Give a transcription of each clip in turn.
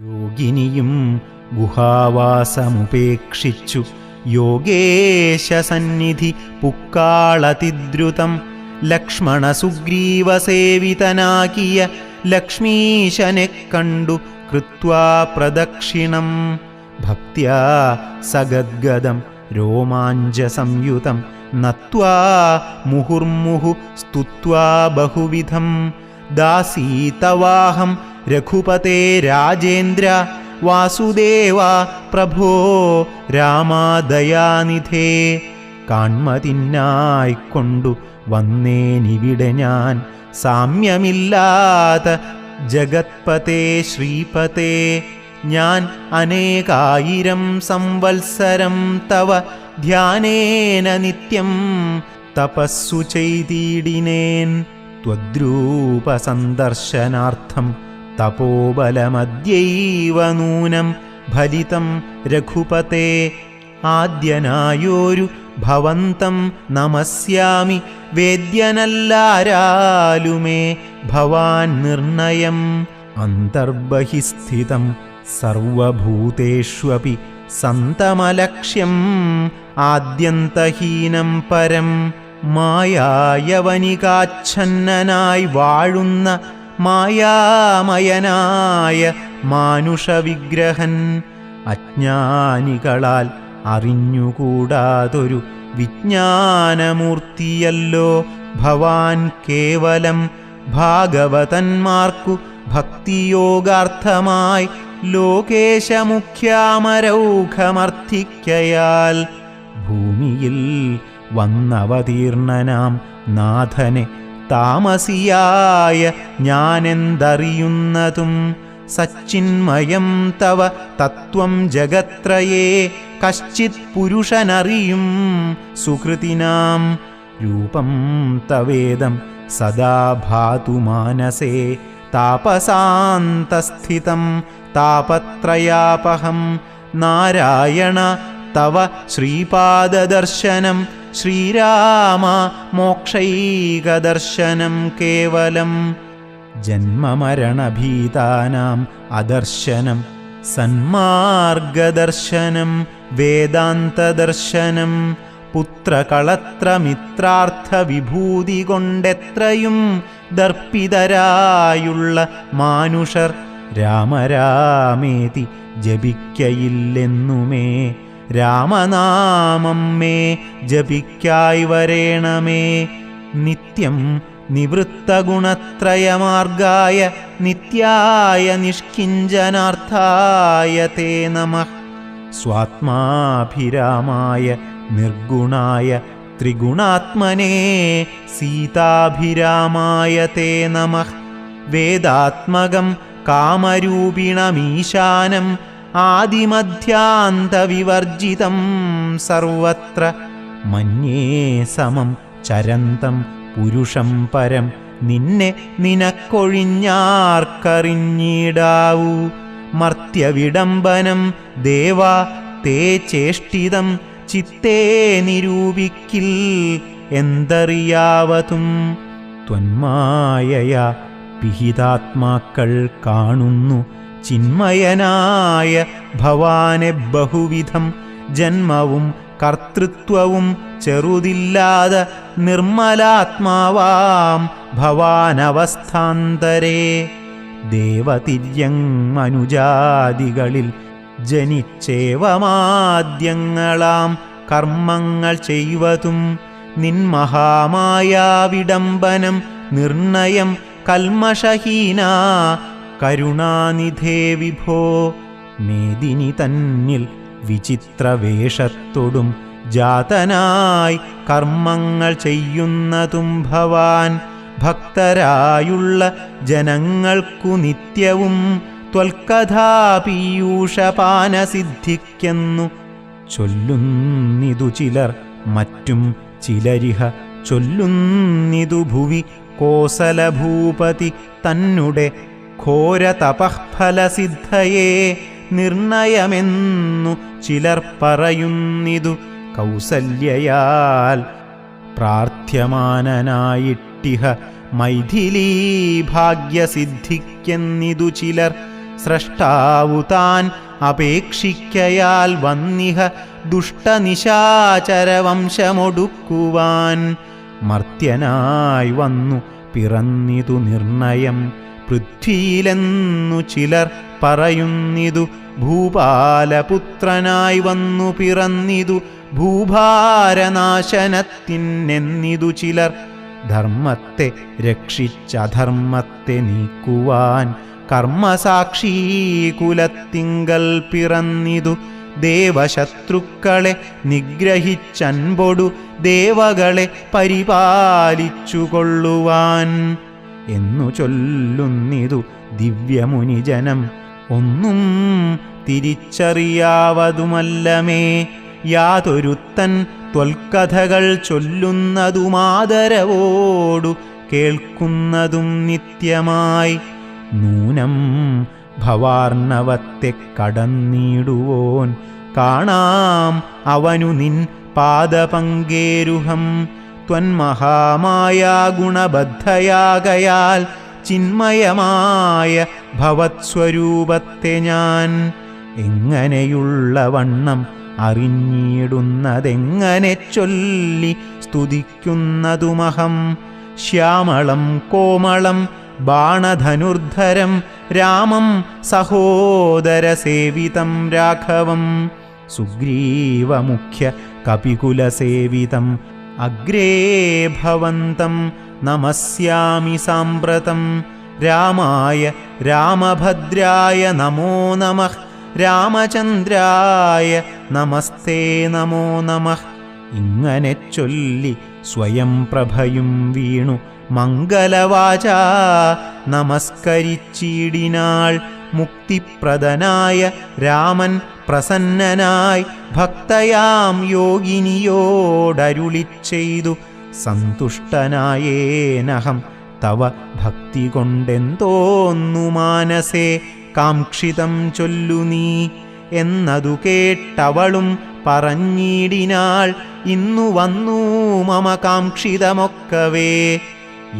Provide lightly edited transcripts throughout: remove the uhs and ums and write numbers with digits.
യോഗിനിയും ഗുഹാവാസമുപേക്ഷിച്ചു യോഗേശസന്നിധി പുക്കാളതിദ്രുതം ലക്ഷ്മണസുഗ്രീവസേവിതനാകിയ ലക്ഷ്മീശനെ കണ്ടു കൃത്വാ പ്രദക്ഷിണം ഭക്ത്യാ സഗദ്ഗദം രോമാഞ്ചസംയുതം നത്വാ മുഹുർമുഹു സ്തുത്വാ ബഹുവിധം ദാസീതവാഹം രഘുപതേ രാജേന്ദ്ര വാസുദേവ പ്രഭോ രാമദയാനിധേ കാൺമതിനായിക്കൊണ്ടു വന്നേനിവിടെ ഞാൻ സാമ്യമില്ലാത്ത ജഗത്പതേ ശ്രീപതേ ഞാൻ അനേകായിരം സംവത്സരം തവ ധ്യാനേന നിത്യം തപസ്സു ചെയ്തിടിനേൻ ത്വദ്രൂപസന്ദർശനാർത്ഥം തപോബലമദ്യൈവ നൂനം ഫലിതം രഘുപതേ ആദ്യനായോരു ഭവന്തം നമസ്യാമി വേദ്യനല്ലാരാലുമേ ഭവാൻ നിർണയം അന്തർബഹിസ്ഥിതം സർവഭൂതേഷ്വപി സന്തമലക്ഷ്യം ആദ്യന്തഹീനം പരം മായായവനികാച്ഛന്നനായി വാഴുന്ന മായാമയനായ മാനുഷവിഗ്രഹൻ അജ്ഞാനികളാൽ അറിഞ്ഞുകൂടാതൊരു വിജ്ഞാനമൂർത്തിയല്ലോ ഭവാൻ കേവലം ഭാഗവതന്മാർക്കു ഭക്തിയോഗാർത്ഥമായി ലോകേശമുഖ്യാമരൗഘമർത്ഥിക്കയാൽ ഭൂമിയിൽ വന്നവതീർണനാം നാഥനെ താമസിയായ ഞാനെന്തറിയുന്നതും സച്ചിന്മയം തവ തത്വം ജഗത്രയേ കശ്ചിത് പുരുഷനറിയും സുഹൃതിനാം രൂപം തവേദം സദാ ഭാതു മാനസേ താപസാന്തസ്ഥിതം താപത്രയാപഹം നാരായണ തവ ശ്രീപാദദർശനം ശ്രീരാമ മോക്ഷൈകദർശനം കേവലം ജന്മമരണഭീതാനാം അദർശനം സന്മാർഗദർശനം വേദാന്തദർശനം പുത്രകളത്രമിത്രാർത്ഥവിഭൂതി കൊണ്ടെത്രയും ദർപ്പിതരായുള്ള മാനുഷർ രാമരാമേതി ജപിക്കയില്ലെന്നുമേ രാമനാമം മേ ജപിക്കായി വരേണമേ നിത്യം നിവൃത്തഗുണത്രയമാർഗായ നിത്യായ നിഷ്കിഞ്ചനാർത്ഥായ തേ നമഃ സ്വാത്മാഭിരാമായ നിർഗുണായ ത്രിഗുണാത്മനേ സീതാഭിരാമായ തേ നമഃ വേദാത്മകം കാമരൂപിണമീശാനം ആദിമധ്യാന്തവിവർജിതം സർവത്ര മന്യേ സമം ചരന്തം പുരുഷം പരം നിന്നെ നിനക്കൊഴിഞ്ഞാർക്കറിഞ്ഞിടാവൂ മർത്യവിഡംബനം ദേവാ തേ ചേഷ്ടിതം ചിത്തേ നിരൂപിക്കിൽ എന്തറിയാവതും ത്വന്മായയാ പിഹിതാത്മാക്കൾ കാണുന്നു ചിന്മയനായ ഭവാനെ ബഹുവിധം ജന്മവും കർത്തൃത്വവും ചെറുതില്ലാതെ നിർമ്മലാത്മാവാം ഭവാനവസ്ഥാന്തരേ ദേവതിര്യങ് മനുജാദികളിൽ ജനിച്ചേവമാദ്യങ്ങളാം കർമ്മങ്ങൾ ചെയ്വതും നിന്മഹാമായാവിഡംബനം നിർണയം കൽമഷഹീന കരുണാനിധേ വിഭോ മേദിനി തന്നിൽ വിചിത്രവേഷത്തോടും ജാതനായി കർമ്മങ്ങൾ ചെയ്യുന്നതും ഭവാൻ ഭക്തരായുള്ള ജനങ്ങൾക്കു നിത്യവും ത്വൽക്കഥാപീയൂഷപാനസിദ്ധിക്കെന്നു ചൊല്ലുന്നിതു ചിലർ മറ്റും ചിലരിഹ ചൊല്ലുന്നിതു ഭുവി കോസലഭൂപതി തന്നെ ഘോരതപഃഫലസിദ്ധയേ നിർണയമെന്നു ചിലർ പറയുന്നിതു കൗസല്യയാൽ പ്രാർത്ഥ്യമാനനായിട്ടിഹ മൈഥിലീ ഭാഗ്യസിദ്ധിക്കെന്നിതു ചിലർ സ്രഷ്ടാവു താൻ അപേക്ഷിക്കയാൽ വന്നിഹ ദുഷ്ടനിശാചരവംശമൊടുക്കുവാൻ. മർത്യനായി വന്നു പിറന്നിതു നിർണയം പൃഥ്വിയിലെന്നു ചിലർ പറയുന്നിതു. ഭൂപാലപുത്രനായി വന്നു പിറന്നിതു ഭൂഭാരനാശനത്തിനെന്നിതു ചിലർ. ധർമ്മത്തെ രക്ഷിച്ചധർമ്മത്തെ നീക്കുവാൻ കർമ്മസാക്ഷീ കുലത്തിങ്കൽ പിറന്നിതു. ദേവശത്രുക്കളെ നിഗ്രഹിച്ചൻപൊടു ദേവകളെ പരിപാലിച്ചുകൊള്ളുവാൻ എന്നു ചൊല്ലുന്നിതു ദിവ്യമുനിജനം. ഒന്നും തിരിച്ചറിയാവതുമല്ലമേ യാതൊരുത്തൻ ത്വൽക്കഥകൾ ചൊല്ലുന്നതുമാദരവോടു കേൾക്കുന്നതും നിത്യമായി. നൂനം ഭവാർണവത്തെ കടന്നിടുവോൻ കാണാം അവനു നിൻ പാദപങ്കേരുഹം. ത്വന്മഹാമായ ഗുണബദ്ധയാകയാൽ ചിന്മയമായ ഭവത്സ്വരൂപത്തെ ഞാൻ എങ്ങനെയുള്ള വണ്ണം അറിഞ്ഞിടുന്നതെങ്ങനെ ചൊല്ലി സ്തുതിക്കുന്നതുമഹം. ശ്യാമളം കോമളം ബാണധനുർധരം രാമം സഹോദരസേവിതം രാഘവം. സുഗ്രീവമുഖ്യ കപികുലസേവിതം അഗ്രേ ഭവന്തം നമസ്യാമി സാമ്പ്രതം. രാമായ രാമഭദ്രായ നമോ നമഃ രാമചന്ദ്രായ നമസ്തേ നമോ നമഃ. ഇങ്ങനെ ചൊല്ലി സ്വയം പ്രഭയും വീണു മംഗലവാച നമസ്കരിച്ചിടിനാൾ. മുക്തിപ്രദനായ രാമൻ പ്രസന്നനായി ഭക്തയാം യോഗിനിയോടരുളിച്ചെയ്തു. സന്തുഷ്ടനായേനഹം തവ ഭക്തി കൊണ്ടെന്തോന്നു മാനസേ കാംക്ഷിതം ചൊല്ലു നീ എന്നതു കേട്ടവളും പറഞ്ഞിടിനാൾ. ഇന്നു വന്നു മമ കാംക്ഷിതമൊക്കവേ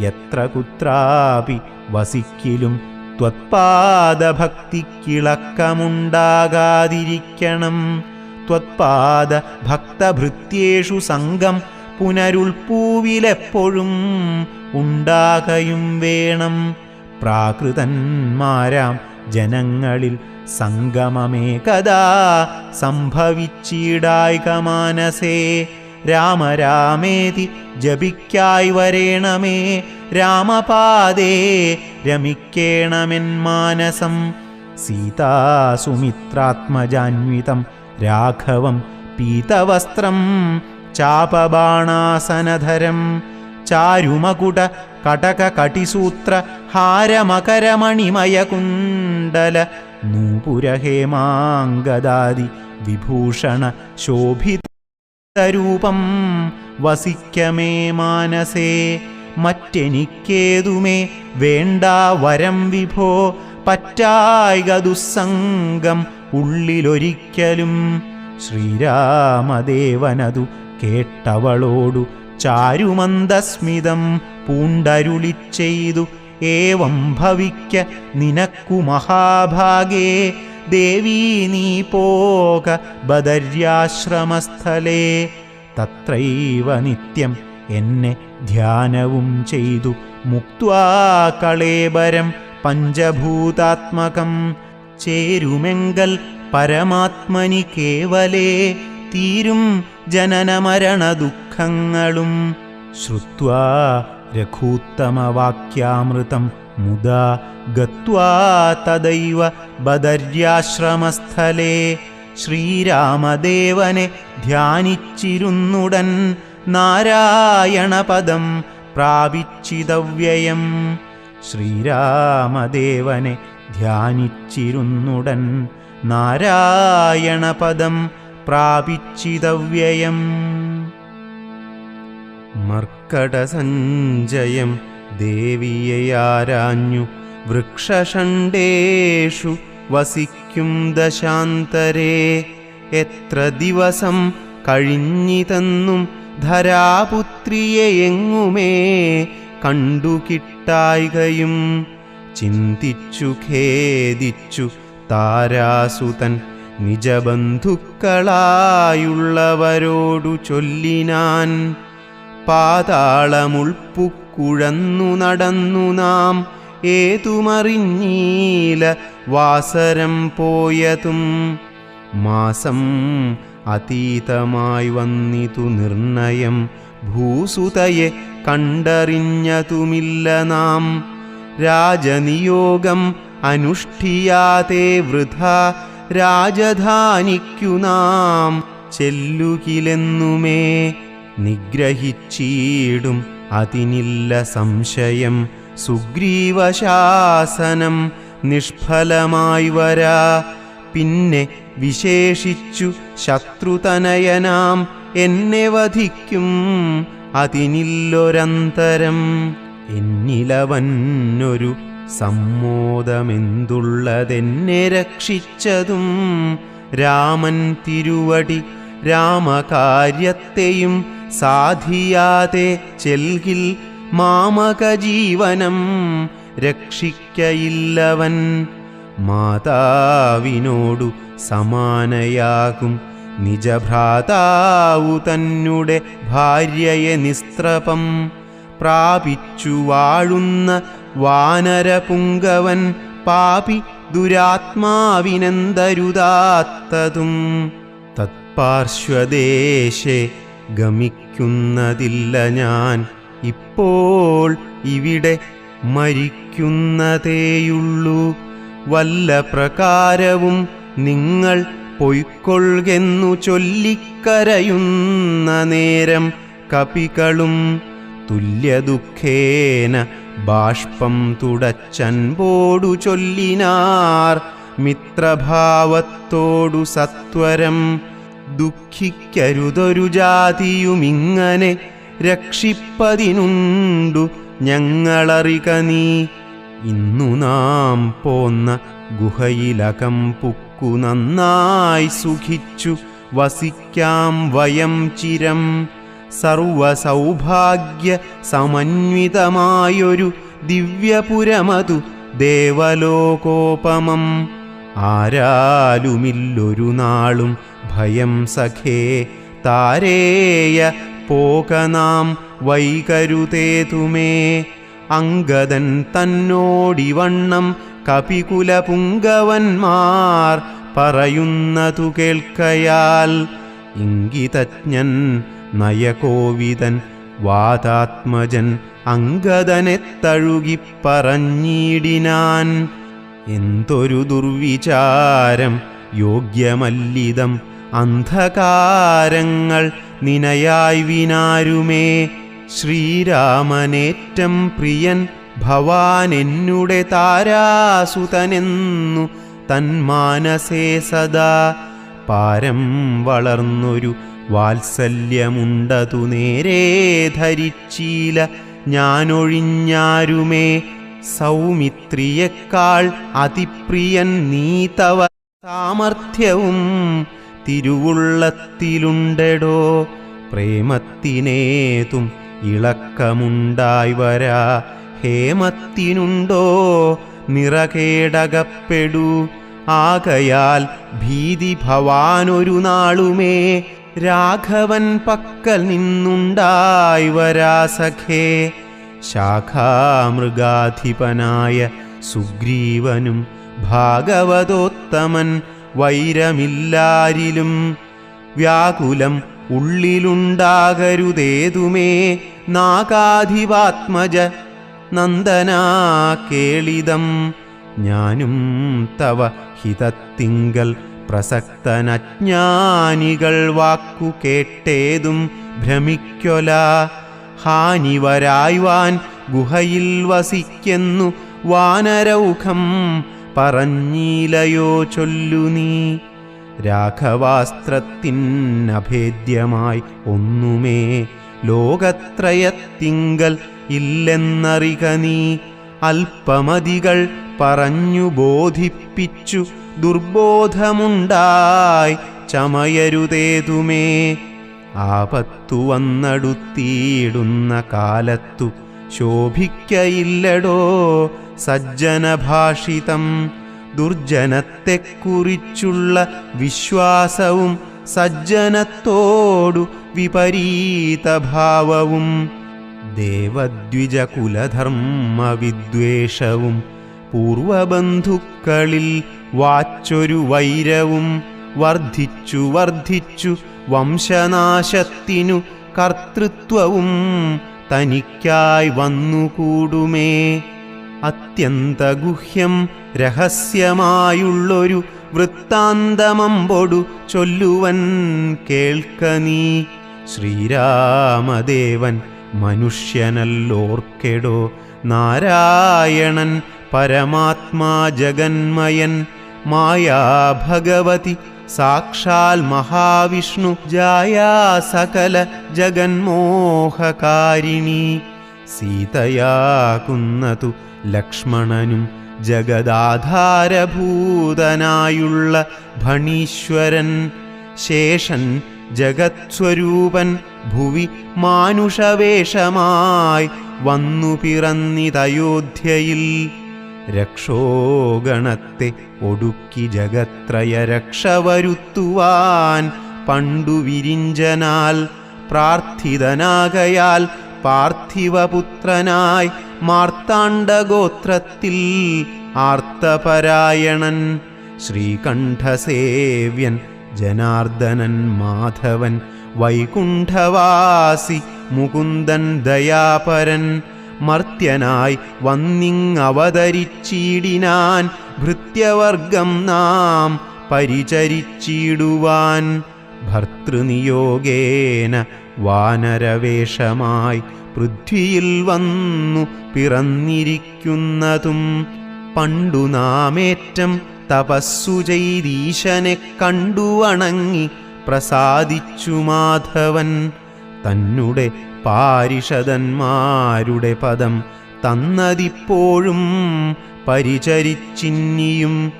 എത്ര കുത്രാപി വസിക്കിലും ത്വത്പാദഭക്തിക്കിളക്കമുണ്ടാകാതിരിക്കണം. ത്വത്പാദ ഭക്തഭൃത്യേഷു സംഘം പുനരുൾപ്പൂവിലെപ്പോഴും ഉണ്ടാകയും വേണം. പ്രാകൃതന്മാരാം ജനങ്ങളിൽ സംഗമമേകദാ സംഭവിച്ചിടായിക മാനസേ. രാമരാമേതി ജപിക്കായി വരേണമേ രാമപാദേ രമിക്കേണമെൻ മാനസം. സീതാസുമിത്രാത്മജാന്വിതം രാഘവം പീതവസ്ത്രം ചാപബാണാസനധരം. ചാരുമകുട കടക കടിസൂത്ര ഹാരമകരമണിമയകുണ്ടല നൂപുരഹേമാംഗദാദി വിഭൂഷണ ശോഭിതരൂപം വസിക്കമേ മാനസേ. മറ്റെനിക്കേതുമേ വേണ്ട വരം വിഭോ പറ്റായിക ദുസ്സംഗം ഉള്ളിലൊരിക്കലും. ശ്രീരാമദേവനതു കേട്ടവളോടു ചാരുമന്ദസ്മിതം പൂണ്ടരുളിച്ചെയ്തു. ഏവം ഭവിക്ക നിനക്കു മഹാഭാഗേ ദേവീ നീ പോക ബദര്യാശ്രമസ്ഥലേ. തത്രൈവ നിത്യം എന്നെ ധ്യാനവും ചെയ്തു മുക്ത്വാ കളേബരം പഞ്ചഭൂതാത്മകം. ചേരുമെങ്കൽ പരമാത്മനി കേവലേ തീരും ജനനമരണ ദുഃഖങ്ങളും. ശ്രുത്വാ രഘൂത്തമവാക്യാമൃതം മുദാ ഗത്വാ തദൈവ ബദര്യാശ്രമസ്ഥലേ. ശ്രീരാമദേവനെ ധ്യാനിച്ചിരുന്നുടൻ നാരായണപദം പ്രാപിച്ചിതവ്യയം. ശ്രീരാമദേവനെ ധ്യാനിച്ചിരുന്നുടൻ നാരായണപദം പ്രാപിച്ചിതവ്യയം. മർക്കടസഞ്ജയം ദേവിയയാരാഞ്ഞു വൃക്ഷഷണ്ഡേഷു വസിക്കും ദശാന്തരേ. എത്ര ദിവസം കഴിഞ്ഞിതെന്നും ധരാപുത്രിയെ എങ്ങുമേ കണ്ടുകിട്ടായികയും. ചിന്തിച്ചു ഖേദിച്ചു താരാസുതൻ നിജബന്ധുക്കളായുള്ളവരോടു ചൊല്ലിനാൻ. പാതാളമുൾപ്പുക്കുഴന്നു നടന്നു നാം ഏതുമറിഞ്ഞീല വാസരം പോയതും. മാസം അതീതമായി വന്നിതു നിർണയം ഭൂസുതയെ കണ്ടറിഞ്ഞതുമില്ല നാം. രാജനിയോഗം അനുഷ്ഠിയാതെ വൃഥാ രാജധാനിക്കു നാം ചെല്ലുകിലെന്നുമേ. നിഗ്രഹിച്ചീടും അതിനില്ല സംശയം സുഗ്രീവശാസനം നിഷ്ഫലമായി വരാ. പിന്നെ വിശേഷിച്ചു ശത്രുതനയനാം എന്നെ വധിക്കും അതിനില്ലൊരന്തരം. എന്നിലവനൊരു സമ്മോദമെന്തുള്ളതെന്നെ രക്ഷിച്ചതും രാമൻ തിരുവടി. രാമകാര്യത്തെയും സാധിയാതെ ചെൽകിൽ മാമകജീവനം രക്ഷിക്കയില്ലവൻ. മാതാവിനോടു സമാനയാകും നിജഭ്രാതാവു തന്നെ ഭാര്യയെ നിസ്ത്രപം പ്രാപിച്ചു വാഴുന്ന വാനരപുങ്കവൻ പാപി ദുരാത്മാവിനെന്തരുതാത്തതും. തത്പാർശ്വദേശേ ഗമിക്കുന്നതില്ല ഞാൻ, ഇപ്പോൾ ഇവിടെ മരിക്കുന്നതേയുള്ളൂ. വല്ല പ്രകാരവും നിങ്ങൾ പൊയ്ക്കൊള്ളുകെന്നു ചൊല്ലിക്കരയുന്ന നേരം കപികളും തുല്യദുഃഖേന ബാഷ്പം തുടച്ചൻപോടു ചൊല്ലിനാർ. മിത്രഭാവത്തോടു സത്വരം ദുഃഖിക്കരുതൊരു ജാതിയുമിങ്ങനെ രക്ഷിപ്പതിനുണ്ടു ഞങ്ങളറിക നീ. ഇന്നു നാം പോന്ന ഗുഹയിലകം പുക്കു നന്നായി സുഖിച്ചു വസിക്കാം വയം ചിരം. സർവസൗഭാഗ്യ സമന്വിതമായൊരു ദിവ്യപുരമതു ദേവലോകോപമം. ആരാലുമില്ലൊരു നാളും ഭയം സഖേ താരേയ പോക നാം വൈകരുതേതുമേ. അംഗദൻ തന്നോടിവണ്ണം കപികുലപുങ്കവന്മാർ പറയുന്നതു കേൾക്കയാൽ. ഇംഗിതജ്ഞൻ നയകോവിദൻ വാതാത്മജൻ അംഗദനെ തഴുകിപ്പറഞ്ഞിടിനാൻ. എന്തൊരു ദുർവിചാരം യോഗ്യമല്ലിതം അന്ധകാരങ്ങൾ നിനയായി വിനാരുമേ. ശ്രീരാമനേറ്റം പ്രിയൻ ഭവാൻ എന്നുടെ താരാസുതനെന്നു തന്മാനസേ സദാ. പാരം വളർന്നൊരു വാത്സല്യമുണ്ടതു നേരേ ധരിച്ചീല ഞാനൊഴിഞ്ഞാരുമേ. സൗമിത്രിയേക്കാൾ അതിപ്രിയൻ നീ തവ സാമർഥ്യവും തിരുവുള്ളത്തിലുണ്ടെടോ. പ്രേമത്തിനേതും ഇളക്കമുണ്ടായി വരാ ഹേമത്തിനുണ്ടോ നിറകേടകപ്പെടൂ. ആകയാൽ ഭീതി ഭവാനൊരു നാളുമേ രാഘവൻ പക്കൽ നിന്നുണ്ടായി വരാ സഖേ. ശാഖാമൃഗാധിപനായ സുഗ്രീവനും ഭാഗവതോത്തമൻ വൈരമില്ലാരിലും. വ്യാകുലം ഉള്ളിലുണ്ടാകരുതേതുമേ നാഗാധിപാത്മജ നന്ദനാ കേളിതം. ഞാനും തവ ഹിതത്തിങ്കൽ പ്രസക്തനജ്ഞാനികൾ വാക്കു കേട്ടേതും ഭ്രമിക്കൊല. ഹാനി വരായ്വാൻ ഗുഹയിൽ വസിക്കുന്നു വാനരൗഖം പറഞ്ഞീലയോ ചൊല്ലു നീ. രാഘവാസ്ത്രത്തിനഭേദ്യമായി ഒന്നുമേ ലോകത്രയത്തിങ്കൽ ഇല്ലെന്നറിക നീ. അല്പമതികൾ പറഞ്ഞു ബോധിപ്പിച്ചു ദുർബോധമുണ്ടായി ചമയരുതേതുമേ. ആപത്തു വന്നടുത്തിയിടുന്ന കാലത്തു ശോഭിക്കയില്ലടോ സജ്ജനഭാഷിതം. ദുർജനത്തെക്കുറിച്ചുള്ള വിശ്വാസവും സജ്ജനത്തോടു വിപരീതഭാവവും ദേവദ്വിജകുലധർമ്മവിദ്വേഷവും പൂർവബന്ധുക്കളിൽ വാച്ചൊരു വൈരവും വർദ്ധിച്ചു വർദ്ധിച്ചു വംശനാശത്തിനു കർത്തൃത്വവും തനിക്കായി വന്നുകൂടുമേ. അത്യന്തഗുഹ്യം രഹസ്യമായുള്ളൊരു വൃത്താന്തമമ്പൊടു ചൊല്ലുവൻ കേൾക്ക നീ. ശ്രീരാമദേവൻ മനുഷ്യനല്ലോർക്കെടോ നാരായണൻ പരമാത്മാ ജഗന്മയൻ. മായാഭഗവതി സാക്ഷാൽ മഹാവിഷ്ണു ജായാ സകല ജഗന്മോഹകാരിണി. സീതയാകുന്നതു ലക്ഷ്മണനും ജഗദാധാരഭൂതനായുള്ള ഭണീശ്വരൻ. ശേഷൻ ജഗത്സ്വരൂപൻ ഭുവി മാനുഷവേഷമായി വന്നു പിറന്നിതയോധ്യയിൽ. രക്ഷോഗണത്തെ ഒടുക്കി ജഗത്രയ രക്ഷ വരുത്തുവാൻ പണ്ടു വിരിഞ്ചനാൽ പ്രാർത്ഥിതനാകയാൽ പാർത്ഥിവപുത്രനായി മാർത്താണ്ഡഗോത്രത്തിൽ ആർത്തപരായണൻ. ശ്രീകണ്ഠസേവ്യൻ ജനാർദ്ദനൻ മാധവൻ വൈകുണ്ഠവാസി മുകുന്ദൻ ദയാപരൻ. മർത്യനായി വന്നിങ്ങവതരിച്ചിടിനാൻ ഭൃത്യവർഗം നാം പരിചരിച്ചിടുവാൻ. ഭർതൃനിയോഗേന വാനരവേഷമായി പൃഥ്വിയിൽ വന്നു പിറന്നിരിക്കുന്നതും പണ്ടു നാമേറ്റം തപസ്സു ചെയ്തീശനെ കണ്ടു വണങ്ങി പ്രസാദിച്ചു മാധവൻ. തന്നെ പാരിഷദന്മാരുടെ പദം തന്നതിപ്പോഴും പരിചരിച്ചിന്നിയും.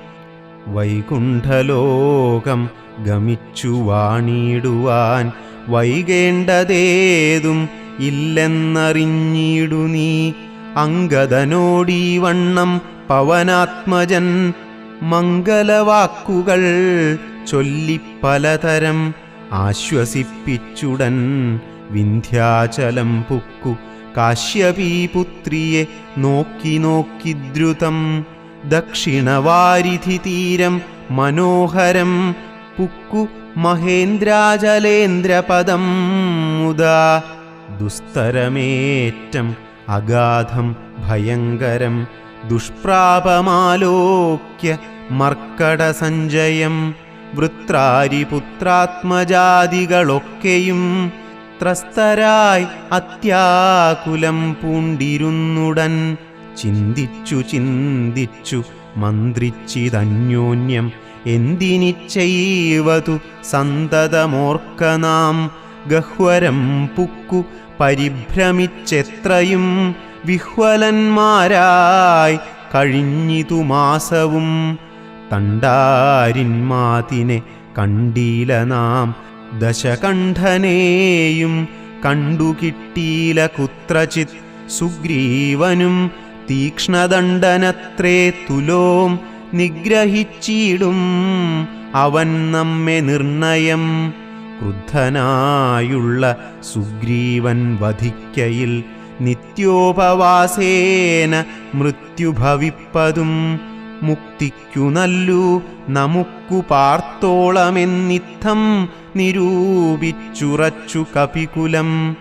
വൈകുണ്ഠലോകം ഗമിച്ചു വാണിടുവാൻ വൈകേണ്ടതേതും ഇല്ലെന്നറിഞ്ഞിടു നീ. അംഗദനോടീ വണ്ണം പവനാത്മജൻ മംഗലവാക്കുകൾ ചൊല്ലിപ്പലതരം ആശ്വസിപ്പിച്ചുടൻ വിന്ധ്യാചലം പുക്കു കാശ്യപീപുത്രിയെ നോക്കി നോക്കി ദ്രുതം. ദക്ഷിണവാരിധി തീരം മനോഹരം പുക്കു മഹേന്ദ്രാചലേന്ദ്രപദം മുദാ. ദുസ്തരമേറ്റം അഗാധം ഭയങ്കരം ദുഷ്പ്രാപമാലോക്യ മർക്കടസഞ്ജയം. വൃത്രാരിപുത്രാത്മജാതികളൊക്കെയും ത്രസ്തരായി അത്യാകുലം പൂണ്ടിരുന്നുടൻ. ചിന്തിച്ചു ചിന്തിച്ചു മന്ത്രിച്ചിതന്യോന്യം എന്തിനിച്ചൈവതു സന്തതമോർക്ക നാം. ഗഹ്വരം പുക്കു പരിഭ്രമിച്ചെത്രയും വിഹ്വലന്മാരായി കഴിഞ്ഞിതു മാസവും. തണ്ടാരിന്മാതിനെ കണ്ടീല നാം ദശകണ്ഠനെയും കണ്ടുകിട്ടീല കുത്രചിത്. സുഗ്രീവനും തീക്ഷ്ണദണ്ഡനത്രേ തുലോം നിഗ്രഹിച്ചിടും അവൻ നമ്മെ നിർണയം. ക്രുദ്ധനായുള്ള സുഗ്രീവൻ വധിക്കയിൽ നിത്യോപവാസേന മൃത്യുഭവിപ്പതും. മുക്തിക്കു നല്ലു നമുക്കു പാർത്തോളമെന്നിത്തം നിരൂപിച്ചുറച്ചു കപികുലം.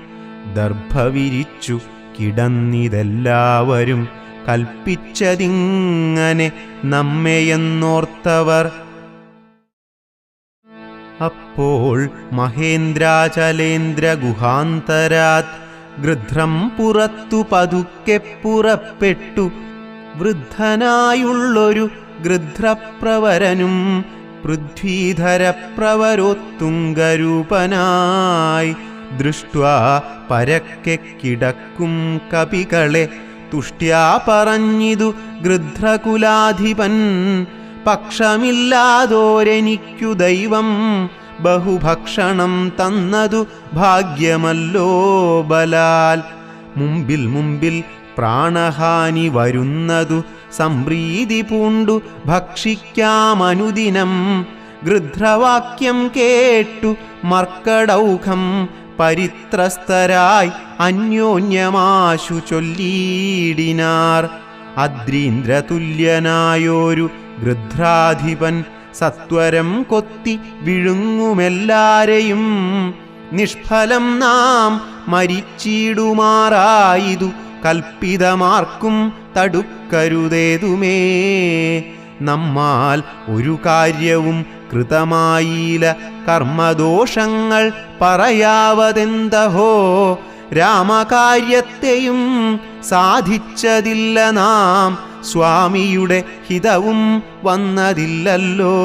ദർഭവിരിച്ചു കിടന്നിതെല്ലാവരും കൽപ്പിച്ചതിങ്ങനെ നമ്മെയെന്നോർത്തവർ. അപ്പോൾ മഹേന്ദ്രാചലേന്ദ്ര ഗുഹാന്തരാത് ഗൃധ്രം പുറത്തു പതുക്കെ പുറപ്പെട്ടു. വൃദ്ധനായുള്ളൊരു ഗൃധ്രപ്രവരനും പൃഥ്വീധരപ്രവരോത്തുംഗരൂപനായി ദൃഷ്ട്വാ പരക്കെ കിടക്കും കപികളെ തുഷ്ട്യാ പറഞ്ഞിതു ഗൃധ്രകുലാധിപൻ. പക്ഷമില്ലാതോരെനിക്കു ദൈവം ബഹുഭക്ഷണം തന്നതു ഭാഗ്യമല്ലോ ബലാൽ. മുമ്പിൽ മുമ്പിൽ പ്രാണഹാനി വരുന്നതു സംപ്രീതി പൂണ്ടു ഭക്ഷിക്കാമനുദിനം. ഗൃധ്രവാക്യം കേട്ടു മർക്കടൗഘം പരിത്രസ്തരായി അന്യോന്യമാശു ചൊല്ലിയിടിനാർ. അദ്രീന്ദ്രതുല്യനായോരു ഗൃധ്രാധിപൻ സത്വരം കൊത്തി വിഴുങ്ങുമെല്ലാരെയും. നിഷ്ഫലം നാം മരിച്ചിടുമാറായിതു കൽപ്പിതമാർക്കും തടുക്കരുതേതുമേ. നമ്മാൽ ഒരു കാര്യവും കൃതമായില കർമ്മദോഷങ്ങൾ പറയാവതെന്തഹോ. രാമകാര്യത്തെയും സാധിച്ചതില്ല നാം, സ്വാമിയുടെ ഹിതവും വന്നതില്ലല്ലോ.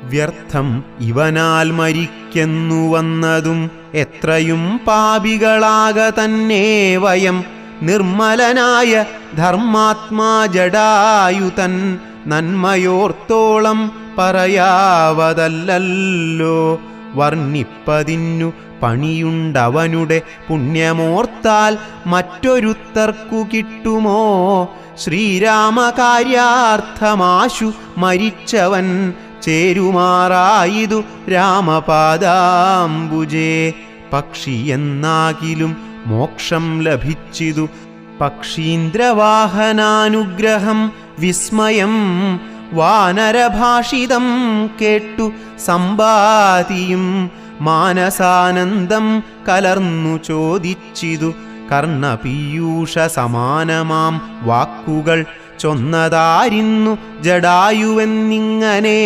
വ്യർത്ഥം ഇവനാൽ മരിക്കെന്നു വന്നതും എത്രയും പാപികളാക തന്നെ വയം. നിർമ്മലനായ ധർമാത്മാ ജടായുതൻ നന്മയോർത്തോളം പറയാവതല്ലോ. വർണ്ണിപ്പതിന്നു പണിയുണ്ടവനുടെ പുണ്യമോർത്താൽ മറ്റൊരുത്തർക്കു കിട്ടുമോ. ശ്രീരാമകാര്യാർത്ഥമാശു മരിച്ചവൻ ചേരുമാറായിതു രാമപാദാംബുജേ. പക്ഷിയെന്നാകിലും മോക്ഷം ലഭിച്ചിതു പക്ഷീന്ദ്രവാഹനാനുഗ്രഹം വിസ്മയം. വാനരഭാഷിതം കേട്ടു സമ്പാതിയും മാനസാനന്ദം കലർന്നു ചോദിച്ചിതു. കർണപീയൂഷ സമാനമാം വാക്കുകൾ ചൊന്നതാരിന്നു ജടായുവെന്നിങ്ങനെ.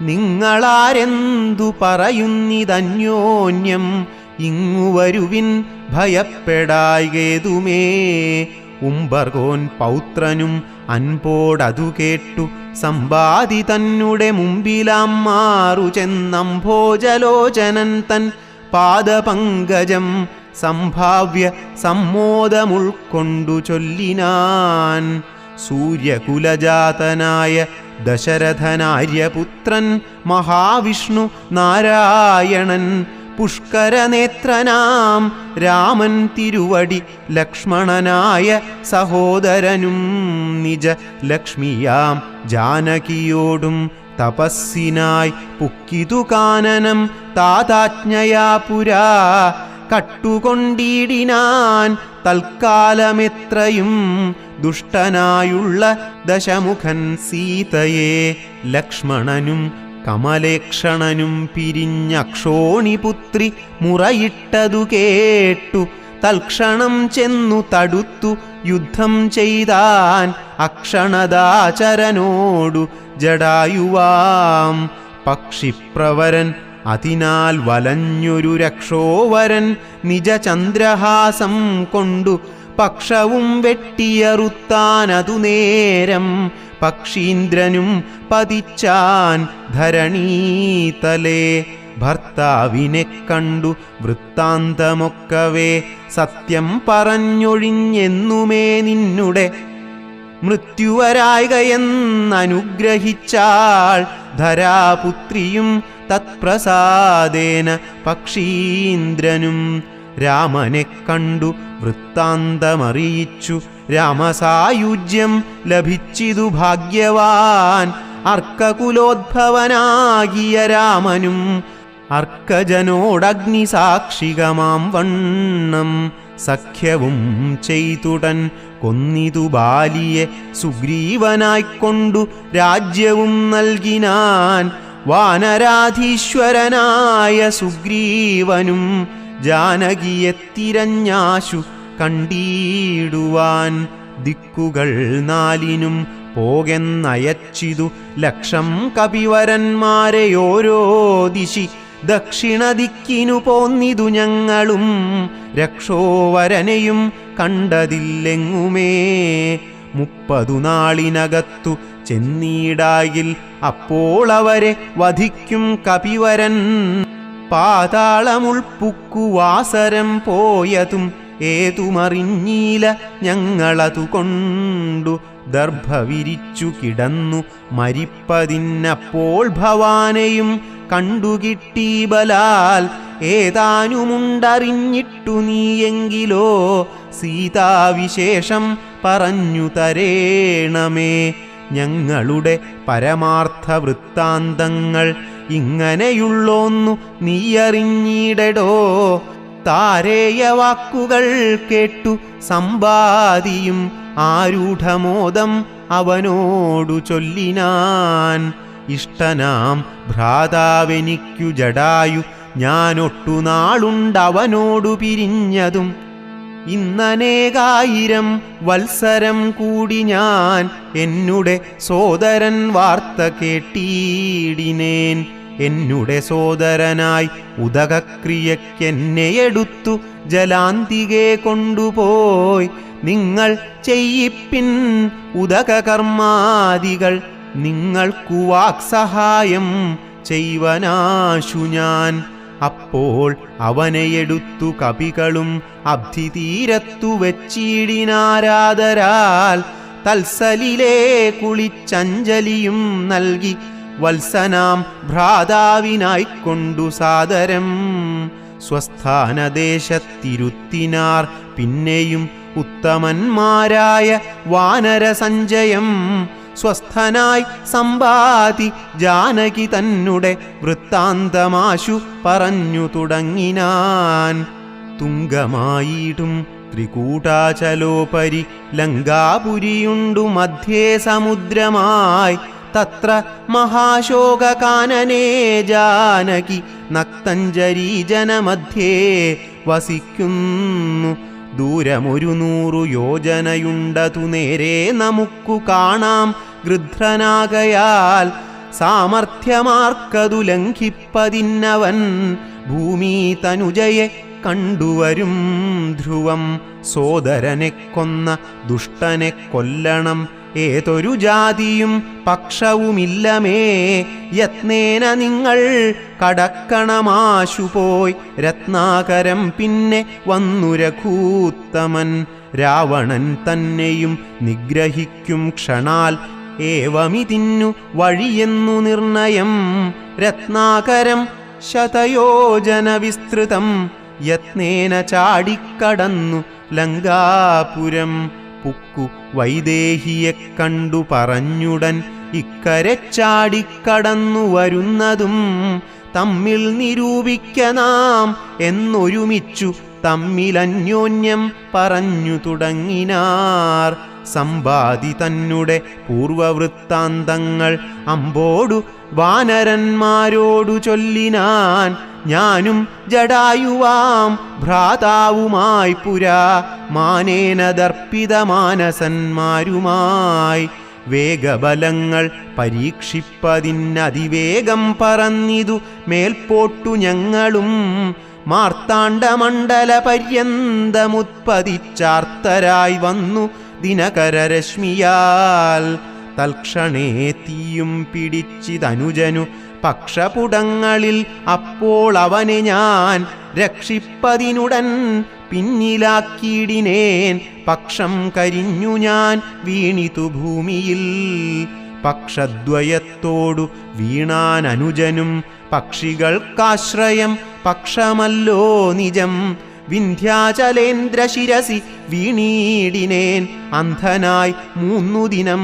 നിങ്ങളാരെന്തു പറയുന്നിതന്യോന്യം, ഇങ്ങു വരുവിൻ ഭയപ്പെടായ്കേതുമേ. ഉംബർകോൻ പൗത്രനും അൻപോടതു കേട്ടു സമ്പാതി തന്നെ മുമ്പിലാം മാറു ചെന്നംഭോജലോചനൻ തൻ പാദപങ്കജം സംഭാവ്യ സമ്മോദമുൾക്കൊണ്ടു ചൊല്ലിനാൻ. സൂര്യകുലജാതനായ ദശരഥനാര്യപുത്രൻ മഹാവിഷ്ണു നാരായണൻ പുഷ്കരനേത്രനാം രാമൻ തിരുവടി ലക്ഷ്മണനായ സഹോദരനും നിജ ലക്ഷ്മിയാം ജാനകിയോടും തപസ്സിനായി പുക്കിതു കാനനം താതാജ്ഞയാ പുരാ. കട്ടുകൊണ്ടിടിനാൻ തൽക്കാലമെത്രയും ദുഷ്ടനായുള്ള ദശമുഖൻ സീതയെ. ലക്ഷ്മണനും കമലേക്ഷണനും പിരിഞ്ഞക്ഷോണിപുത്രി മുറയിട്ടതു കേട്ടു തൽക്ഷണം ചെന്നു തടുത്തു യുദ്ധം ചെയ്താൻ അക്ഷണദാചരനോടു ജടായുവാം. പക്ഷിപ്രവരൻ അതിനാൽ വലഞ്ഞൊരു രക്ഷോവരൻ നിജചന്ദ്രഹാസം കൊണ്ടു പക്ഷവും വെട്ടിയറുത്താനതു നേരം. പക്ഷീന്ദ്രനും പതിച്ചാൻ ധരണീതലേ. ഭർത്താവിനെ കണ്ടു വൃത്താന്തമൊക്കവേ സത്യം പറഞ്ഞൊഴിഞ്ഞെന്നുമേ നിന്നുടെ മൃത്യുവരായകയെന്നനുഗ്രഹിച്ചാൾ ധരാപുത്രിയും തത്പ്രസാദേന പക്ഷീന്ദ്രനും. രാമനെ കണ്ടു വൃത്താന്തമറിയിച്ചു രാമസായുജ്യം ലഭിച്ചിതു ഭാഗ്യവാൻ. അർക്കകുലോദ്ഭവനാകിയ രാമനും അർക്കജനോടഗ്നിസാക്ഷികമാം വണ്ണം സഖ്യവും ചെയ്തുടൻ കൊന്നിതു ബാലിയെ സുഗ്രീവനായിക്കൊണ്ടു രാജ്യവും നൽകിനാൻ. വാനരാധീശ്വരനായ സുഗ്രീവനും ജാനകിയെ തിരഞ്ഞാശു കണ്ടിടുവാൻ. ദിക്കുകൾ നാലിനും പോകെന്നയച്ചിതു ലക്ഷം കപിവരന്മാരെ ഓരോ ദിശി. ദക്ഷിണ ദിക്കിനു പോന്നിതു ഞങ്ങളും രക്ഷോവരനെയും കണ്ടതില്ലെങ്ങുമേ. 30 നാളിനകത്തു ചെന്നീടായിൽ അപ്പോൾ അവരെ വധിക്കും കപിവരൻ. പാതാളമുൾപ്പുക്കുവാസരം പോയതും ഏതുമറിഞ്ഞീല ഞങ്ങളതുകൊണ്ടു. ദർഭ വിരിച്ചു കിടന്നു മരിപ്പതിന്നപ്പോൾ ഭവാനെയും കണ്ടുകിട്ടി ബലാൽ. ഏതാനുമുണ്ടറിഞ്ഞിട്ടു നീയെങ്കിലോ സീതാവിശേഷം പറഞ്ഞു തരേണമേ. ഞങ്ങളുടെ പരമാർത്ഥ വൃത്താന്തങ്ങൾ ഇങ്ങനെയുള്ളോന്നു നീയറിഞ്ഞിടടോ. താരേയ വാക്കുകൾ കേട്ടു സമ്പാദിയും ആരൂഢമോദം അവനോടു ചൊല്ലിനാൻ. ഇഷ്ടനാം ഭ്രാതാവെനിക്കു ജടായു, ഞാനൊട്ടു നാളുണ്ടവനോടു പിരിഞ്ഞതും. ഇന്നനേകായിരം വത്സരം കൂടി ഞാൻ എന്നുടെ സോദരൻ വാർത്ത കേട്ടിടിനേൻ. എന്നുടെ സോദരനായി ഉദകക്രിയക്കെന്നെയെടുത്തു ജലാന്തികെ കൊണ്ടുപോയി. നിങ്ങൾ ചെയ്യിപ്പിൻ ഉദകകർമാദികൾ, നിങ്ങൾക്കു വാക്സഹായം ചെയ്വനാശു ഞാൻ. അപ്പോൾ അവനെയെടുത്തു കപികളും അബ്ധിതീരത്തു വെച്ചിടിനാരാദരാൽ. തൽസലിലേ കുളിച്ചഞ്ജലിയും നൽകി വത്സനാം ഭ്രാതാവിനായിക്കൊണ്ടു സാദരം സ്വസ്ഥാനദേശത്തിരുത്തിനാർ. പിന്നെയും ഉത്തമന്മാരായ വാനരസഞ്ചയം സ്വസ്ഥനായി സമ്പാതി ജാനകി തന്നെ വൃത്താന്തമാശു പറഞ്ഞു തുടങ്ങിനാൻ. തുംഗമായിടും ത്രികൂടാചലോപരി ലങ്കാപുരിയുണ്ടു മധ്യേ സമുദ്രമായി. തത്ര മഹാശോകകാനനേ ജാനകി നക്തഞ്ജരീജനമധ്യേ വസിക്കുന്നു. ദൂരമൊരു 100 യോജനയുണ്ടതു നേരെ നമുക്കു കാണാം ഗൃധ്രനാകയാൽ. സാമർഥ്യമാർക്കതു ലംഘിപ്പതിന്നവൻ ഭൂമി തനുജയെ കണ്ടുവരും ധ്രുവം. സോദരനെ കൊന്ന ദുഷ്ടനെ കൊല്ലണം, ഏതൊരു ജാതിയും പക്ഷവുമില്ലമേ. യത്നേന നിങ്ങൾ കടക്കണമാശുപോയി. രത്നാകരം പിന്നെ വന്നു രഘൂത്തമൻ. രാവണൻ തന്നെയും നിഗ്രഹിക്കും ക്ഷണാൽ. ഏവമിതിന്നു വഴിയെന്നു നിർണയം. രത്നാകരം ശതയോജന വിസ്തൃതം. യത്നേന ചാടിക്കടന്നു ലങ്കാപുരം. പുക്കു വൈദേഹിയെ കണ്ടു പറഞ്ഞുടൻ ഇക്കരെ ചാടിക്കടന്നു വരുന്നതും. തമ്മിൽ നിരൂപിക്ക നാം എന്നൊരുമിച്ചു തമ്മിലന്യോന്യം പറഞ്ഞു തുടങ്ങിനാർ. സമ്പാദി തന്നെ പൂർവവൃത്താന്തങ്ങൾ അമ്പോടു വാനരന്മാരോടു ചൊല്ലിനാൻ. ഞാനും ജടായുവാം ഭ്രാതാവുമായി പുരാ മാനേന ദർപ്പിതമാനസന്മാരുമായി. വേഗബലങ്ങൾ പരീക്ഷിപ്പതിനതിവേഗം പറന്നിതു മേൽപോട്ടു ഞങ്ങളും. മാർത്താണ്ഡമണ്ഡല പര്യന്തമുത്പതിച്ചാർത്തരായി വന്നു ദിനകരരശ്മിയാൽ. തൽക്ഷണേ തീയും പിടിച്ചിതനുജനു പക്ഷപുടങ്ങളിൽ. അപ്പോൾ അവനെ ഞാൻ രക്ഷിപ്പതിനുടൻ പിന്നിലാക്കിയിടിനേൻ. പക്ഷം കരിഞ്ഞു ഞാൻ വീണിതു ഭൂമിയിൽ. പക്ഷദ്വയത്തോടു വീണാൻ അനുജനും. പക്ഷികൾക്കാശ്രയം പക്ഷമല്ലോ നിജം. വിന്ധ്യാചലേന്ദ്രശിരസി വീണീടിനേൻ. അന്ധനായി 3 ദിനം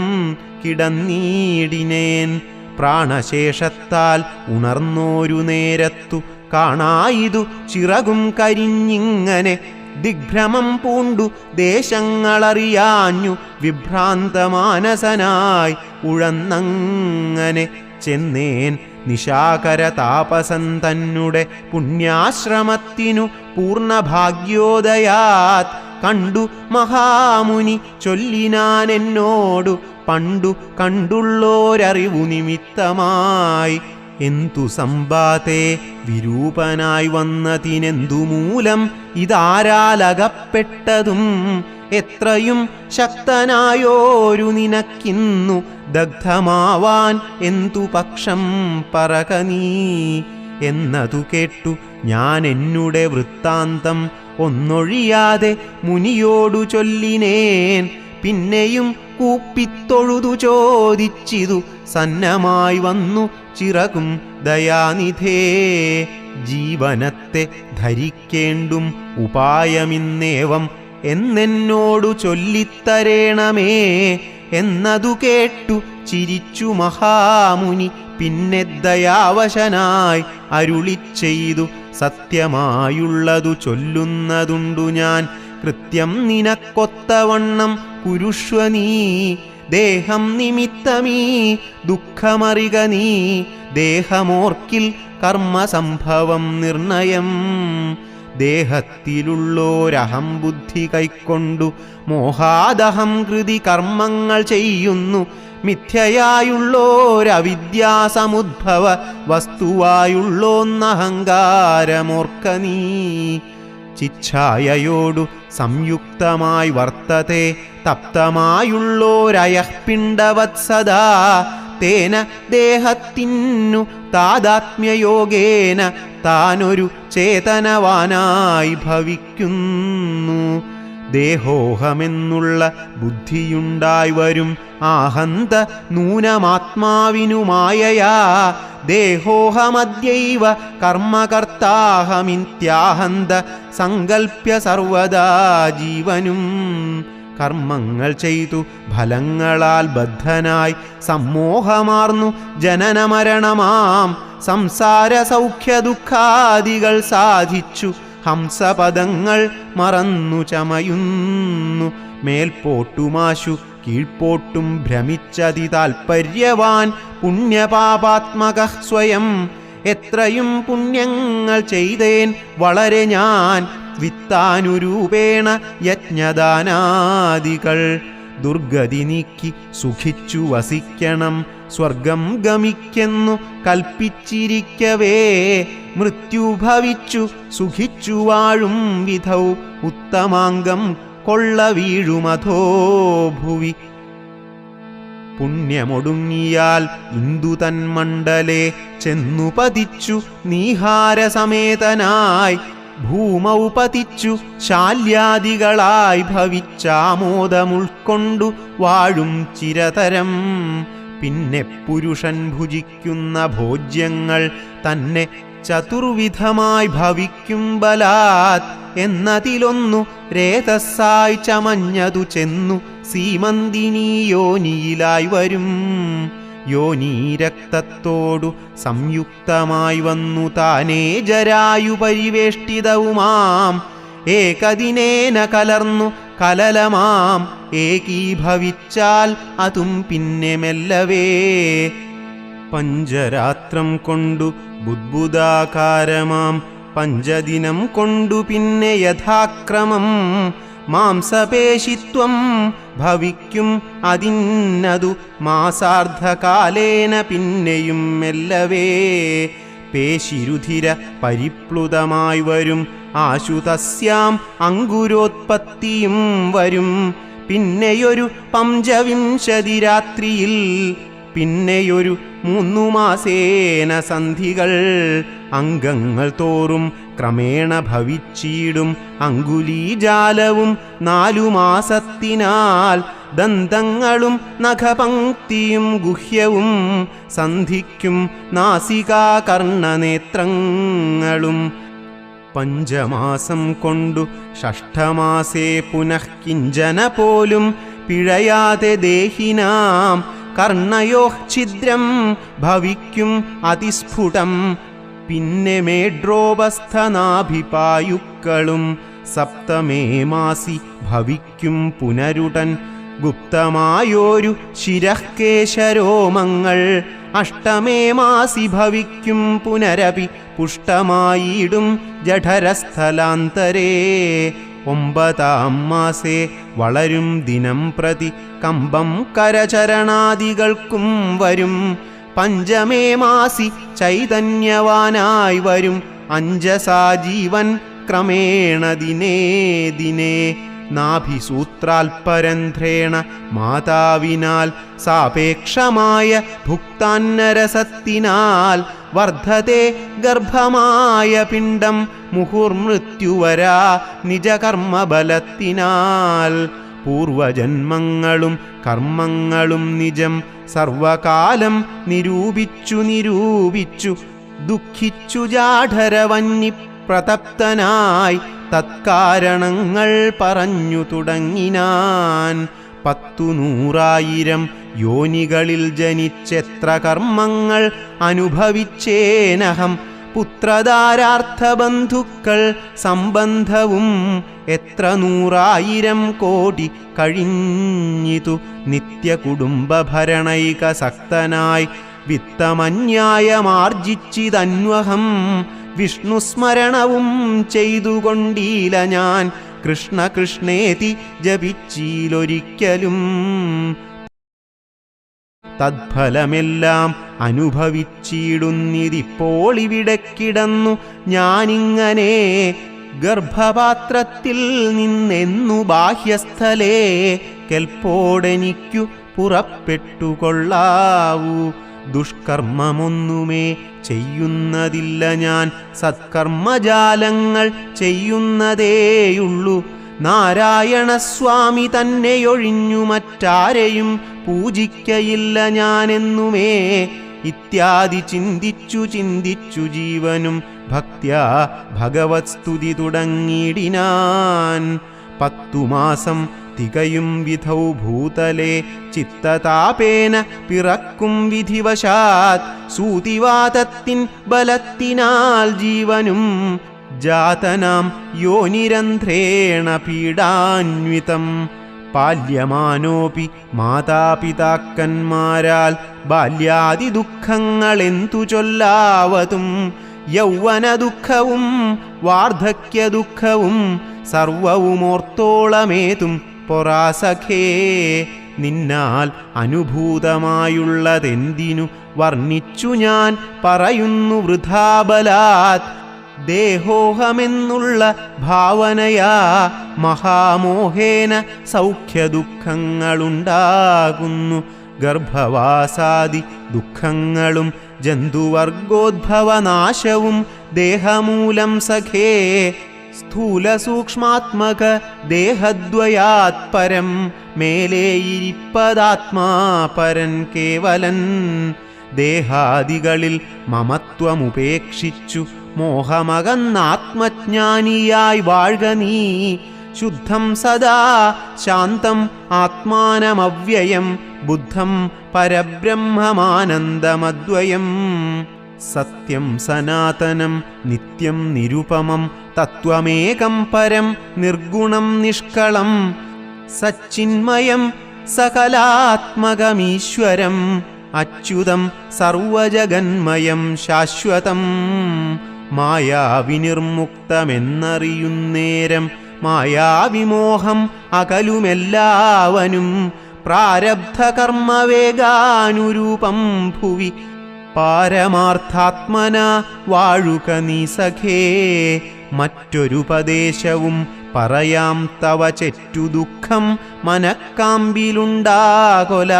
കിടന്നീടിനേൻ. പ്രാണശേഷത്താൽ ഉണർന്നോരു നേരത്തു കാണായിതു ചിറകും കരിഞ്ഞിങ്ങനെ. ദിഗ്ഭ്രമം പൂണ്ടു ദേശങ്ങളറിയാഞ്ഞു വിഭ്രാന്തമാനസനായി ഉഴന്നങ്ങനെ ചെന്നേൻ. നിശാകര താപസൻ തന്നെ പുണ്യാശ്രമത്തിനു പൂർണ്ണഭാഗ്യോദയാത്. കണ്ടു മഹാമുനി ചൊല്ലിനാൻ എന്നോടു പണ്ടു കണ്ടുള്ളോരറിവു നിമിത്തമായി. എന്തു സമ്പാതേ വിരൂപനായി വന്നതിനെന്തു മൂലം ഇതാരാലകപ്പെട്ടതും. എത്രയും ശക്തനായോരു നിനക്കിന്നു ദഗ്ധമാവാൻ എന്തു പക്ഷം പറക നീ. എന്നതു കേട്ടു ഞാൻ എന്നുടെ വൃത്താന്തം ഒന്നൊഴിയാതെ മുനിയോടു ചൊല്ലിനേൻ. പിന്നെയും കൂപ്പിത്തൊഴുതു ചോദിച്ചിതു സന്നമായി വന്നു ചിറകും ദയാനിധേ. ജീവനത്തെ ധരിക്കേണ്ടും ഉപായമിന്നേവം എന്നെന്നോടു ചൊല്ലിത്തരേണമേ എന്നതു കേട്ടു ചിരിച്ചു മഹാമുനി. പിന്നെ ദയാവശനായി അരുളിച്ചെയ്തു, സത്യമായുള്ളതു ചൊല്ലുന്നതുണ്ടു ഞാൻ. കൃത്യം നിനക്കൊത്തവണ്ണം കുരുഷ്വ നീ. ദേഹം നിമിത്തമീ ദുഃഖമറിക നീ. ദേഹമോർക്കിൽ കർമ്മസംഭവം നിർണയം. ദേഹത്തിലുള്ളോരഹം ബുദ്ധി കൈക്കൊണ്ടു മോഹാദഹം കൃതി കർമ്മങ്ങൾ ചെയ്യുന്നു. മിഥ്യയായുള്ളോരവിദ്യാസമുദ്ഭവ വസ്തുവായുള്ളോന്നഹങ്കാരമോർക്ക നീ. ചിച്ഛായയോടു സംയുക്തമായി വർത്തത്തെ തപ്തമായുള്ളോരയഃപിണ്ഡവത്സദാ. തേന ദേഹത്തിന്നു താദാത്മ്യയോഗേന താനൊരു ചേതനവാനായി ഭവിക്കുന്നു. ദേഹോഹമെന്നുള്ള ബുദ്ധിയുണ്ടായി വരും ആഹന്ത നൂനമാത്മാവിനുമായയാ. ദേഹോഹമദ്യൈവ കർമ്മകർത്താഹമിത്യാഹന്ത സങ്കൽപ്യ സർവദാ ജീവനും. കർമ്മങ്ങൾ ചെയ്തു ഫലങ്ങളാൽ ബദ്ധനായി സമ്മോഹമാർന്നു ജനനമരണമാം സംസാര സൗഖ്യ ദുഃഖാദികൾ സാധിച്ചു ഹംസപദങ്ങൾ മറന്നു ചമയുന്നു. മേൽപോട്ടുമാശു കീഴ്പോട്ടും ഭ്രമിച്ചതി താൽപര്യവാൻ പുണ്യപാപാത്മക സ്വയം. എത്രയും പുണ്യങ്ങൾ ചെയ്തേൻ വളരെ ഞാൻ വിത്താനുരൂപേണ യജ്ഞദാനാദികൾ. ദുർഗതി നീക്കി സുഖിച്ചു വസിക്കണം സ്വർഗം ഗമിക്കെന്നു കൽപ്പിച്ചിരിക്കവേ. മൃത്യുഭവിച്ചു സുഖിച്ചു വാഴും വിധൗ ഉത്തമാംഗം കൊള്ള വീഴുമധോ ഭുവി. പുണ്യമൊടുങ്ങിയാൽ ഇന്ദുതന്മണ്ഡലേ ചെന്നു പതിച്ചു നീഹാരസമേതനായി. ഭൂമൗ പതിച്ചു ശാല്യാദികളായി ഭവിച്ചാമോദമുൾക്കൊണ്ടു വാഴും ചിരതരം. പിന്നെ പുരുഷൻ ഭുജിക്കുന്ന ഭോജ്യങ്ങൾ തന്നെ ചതുർവിധമായി ഭവിക്കും ബലാത്. എന്നതിലൊന്നു രേതസ്സായി ചമഞ്ഞതു ചെന്നു സീമന്തിനീ യോനിയിലായി വരും. യോനീരക്തത്തോടു സംയുക്തമായി വന്നു താനേ ജരായു പരിവേഷ്ടിതവുമാം. ഏകദിനേന കലർന്നു കലലമാം ഏകീഭവിച്ചാൽ അതും പിന്നെ മെല്ലവേ. പഞ്ചരാത്രം കൊണ്ടു ബുദ്ബുദാകാരമാം പഞ്ചദിനം കൊണ്ടു പിന്നെ യഥാക്രമം മാംസപേശിത്വം ഭവിക്കും. അതിന്നതു മാസാർദ്ധകാലേന പിന്നെയും മെല്ലവേ. പേശിരുധിര പരിപ്ലുതമായി വരും ആശുതസ്യാം അങ്കുരോത്പത്തിയും വരും. പിന്നെയൊരു പഞ്ചവിംശതി രാത്രിയിൽ പിന്നെയൊരു 3 മാസേന സന്ധികൾ. അംഗങ്ങൾ തോറും ക്രമേണ ഭവിച്ചിടും അങ്കുലീജാലവും 4 മാസത്തിനാൽ. ദന്തങ്ങളും നഖപംക്തിയും ഗുഹ്യവും സന്ധിക്കും നാസികാകർണനേത്രങ്ങളും. പഞ്ചമാസം കൊണ്ടു ഷഷ്ഠമാസേ പുനഃ കിഞ്ചന പോലും പിഴയാതെ ദേഹിനാം. കർണയോ ഛിദ്രം ഭവിക്കും അതിസ്ഫുടം. പിന്നെ മേഡ്രോപസ്ഥനാഭിപായുക്കളും. സപ്തമേ മാസി ഭവിക്കും പുനരുടൻ ഗുപ്തമായോരു ശിരഃകേശരോമങ്ങൾ. അഷ്ടമേ മാസി ഭവിക്കും പുനരപി പുഷ്ടമായിടും ജഠരസ്ഥലാന്തരേ. 9-ാം മാസേ വളരും ദിനം പ്രതി കമ്പം കരചരണാദികൾക്കും വരും. പഞ്ചമേ മാസി ചൈതന്യവാനായി വരും അഞ്ജസാ ജീവൻ ക്രമേണ ദിനേ ദിനേ. നാഭിസൂത്രാൽപരന്ധ്രേണ മാതാവിനാൽ സാപേക്ഷമായ ഭുക്താന്നരസത്തിനാൽ വർദ്ധത്തെ ഗർഭമായ പിണ്ഡം മുഹുർമൃത്യുവരാ നിജകർമ്മബലത്തിനാൽ. പൂർവജന്മങ്ങളും കർമ്മങ്ങളും നിജം സർവകാലം നിരൂപിച്ചു ദുഃഖിച്ചു ജാഠരവന്നി പ്രതപ്തനായി തത്കാരണങ്ങൾ പറഞ്ഞു തുടങ്ങിനാൻ. 100,000 യോനികളിൽ ജനിച്ചെത്ര കർമ്മങ്ങൾ അനുഭവിച്ചേനഹം. പുത്രധാരാർത്ഥബന്ധുക്കൾ സംബന്ധവും എത്ര 100,000 കോടി കഴിഞ്ഞിതു. നിത്യകുടുംബഭരണൈകസക്തനായി വിത്തമന്യായമാർജിച്ചിതന്വഹം. വിഷ്ണുസ്മരണവും ചെയ്തുകൊണ്ടീല ഞാൻ, കൃഷ്ണ കൃഷ്ണേതി ജപിച്ചീലൊരിക്കലും. തദ്ഫലമെല്ലാം അനുഭവിച്ചിടുന്നിതിപ്പോൾ ഇവിടെ കിടന്നു ഞാനിങ്ങനെ. ഗർഭപാത്രത്തിൽ നിന്നെന്നു ബാഹ്യസ്ഥലേ കെൽപ്പോടെനിക്കു പുറപ്പെട്ടുകൊള്ളാവൂ. ദുഷ്കർമ്മമൊന്നുമേ ചെയ്യുന്നതില്ല ഞാൻ, സത്കർമ്മജാലങ്ങൾ ചെയ്യുന്നതേയുള്ളൂ. നാരായണസ്വാമി തന്നെയൊഴിഞ്ഞു മറ്റാരെയും പൂജിക്കയില്ല ഞാനെന്നുമേ. ഇത്യാദി ചിന്തിച്ചു ജീവനും ഭക്ത്യാ ഭഗവത് സ്തുതി തുടങ്ങിയിടിനാൻ. 10 മാസം തികയും വിധൗ ഭൂതലേ ചിത്തതാപേന പിറക്കും വിധിവശാത്. സൂതിവാതത്തിൻ ബലത്തിനാൽ ജീവനും ജാതനാം യോനിരന്ധ്രേണ പീഡാന്വിതം. പാല്യമാനോപി മാതാപിതാക്കന്മാരാൽ ബാല്യാദി ദുഃഖങ്ങളെന്തു ചൊല്ലാവതും. യൗവന ദുഃഖവും വാർദ്ധക്യ ദുഃഖവും സർവവുമോർത്തോളമേതും പൊറാസഖേ. നിന്നാൽ അനുഭൂതമായുള്ളതെന്തിനു വർണ്ണിച്ചു ഞാൻ പറയുന്നു വൃഥാബലാത്. ദേഹോഹമെന്നുള്ള ഭാവനയാ മഹാമോഹേന സൗഖ്യദുഃഖങ്ങളുണ്ടാകുന്നു. ഗർഭവാസാദി ദുഃഖങ്ങളും ജന്തുവർഗോദ്ഭവനാശവും ദേഹമൂലം സഖേ. സ്ഥൂലസൂക്ഷ്മാത്മക ദേഹദ്വയാത് പരം മേലേയിരിപ്പതാത്മാ പരൻ കേവലൻ. ദേഹാദികളിൽ മമത്വമുപേക്ഷിച്ചു മോഹമകന്നാത്മജ്ഞാനിയായി വാഴ്ക നീ. ശുദ്ധം സദാ ശാന്തം ആത്മാനമവ്യയം ബുദ്ധം പരബ്രഹ്മമാനന്ദമദ്വയം. സത്യം സനാതനം നിത്യം നിരുപമം തത്വമേകം പരം നിർഗുണം നിഷ്കളം. സച്ചിന്മയം സകലാത്മകമീശ്വരം അച്യുതം സർവജഗന്മയം ശാശ്വതം. മായാവിനിർമുക്തമെന്നറിയുന്നേരം മായാവിമോഹം അകലുമെല്ലാവനും. പ്രാരബ്ധകർമ്മവേഗാനുരൂപം ഭുവി പാരമാർത്ഥാത്മന വാഴുക നീ സഖേ. മറ്റൊരുപദേശവും പറയാം തവ ചെറ്റു ദുഃഖം മനക്കാമ്പിലുണ്ടാകൊല.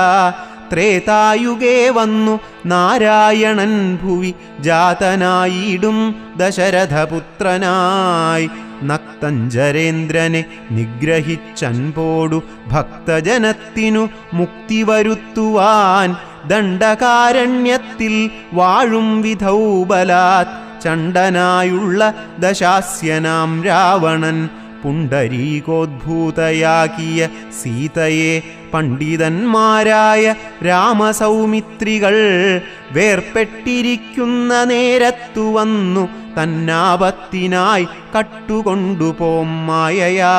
ത്രേതായുഗേ വന്നു നാരായണൻ ഭുവി ജാതനായിടും ദശരഥപുത്രനായി. നക്തഞ്ചരേന്ദ്രനെ നിഗ്രഹിച്ചൻപോടു ഭക്തജനത്തിനു മുക്തി വരുത്തുവാൻ. ദണ്ഡകാരണ്യത്തിൽ വാഴും വിധൗ ബലാത് ചണ്ഡനായുള്ള ദശാസ്യനാം രാവണൻ. പുണ്ടരീകോദ്ഭൂതയാക്കിയ സീതയെ പണ്ഡിതന്മാരായ രാമസൗമിത്രികൾ വേർപ്പെട്ടിരിക്കുന്ന നേരത്തു വന്നു തന്നാപത്തിനായി കട്ടുകൊണ്ടുപോം മായയാ.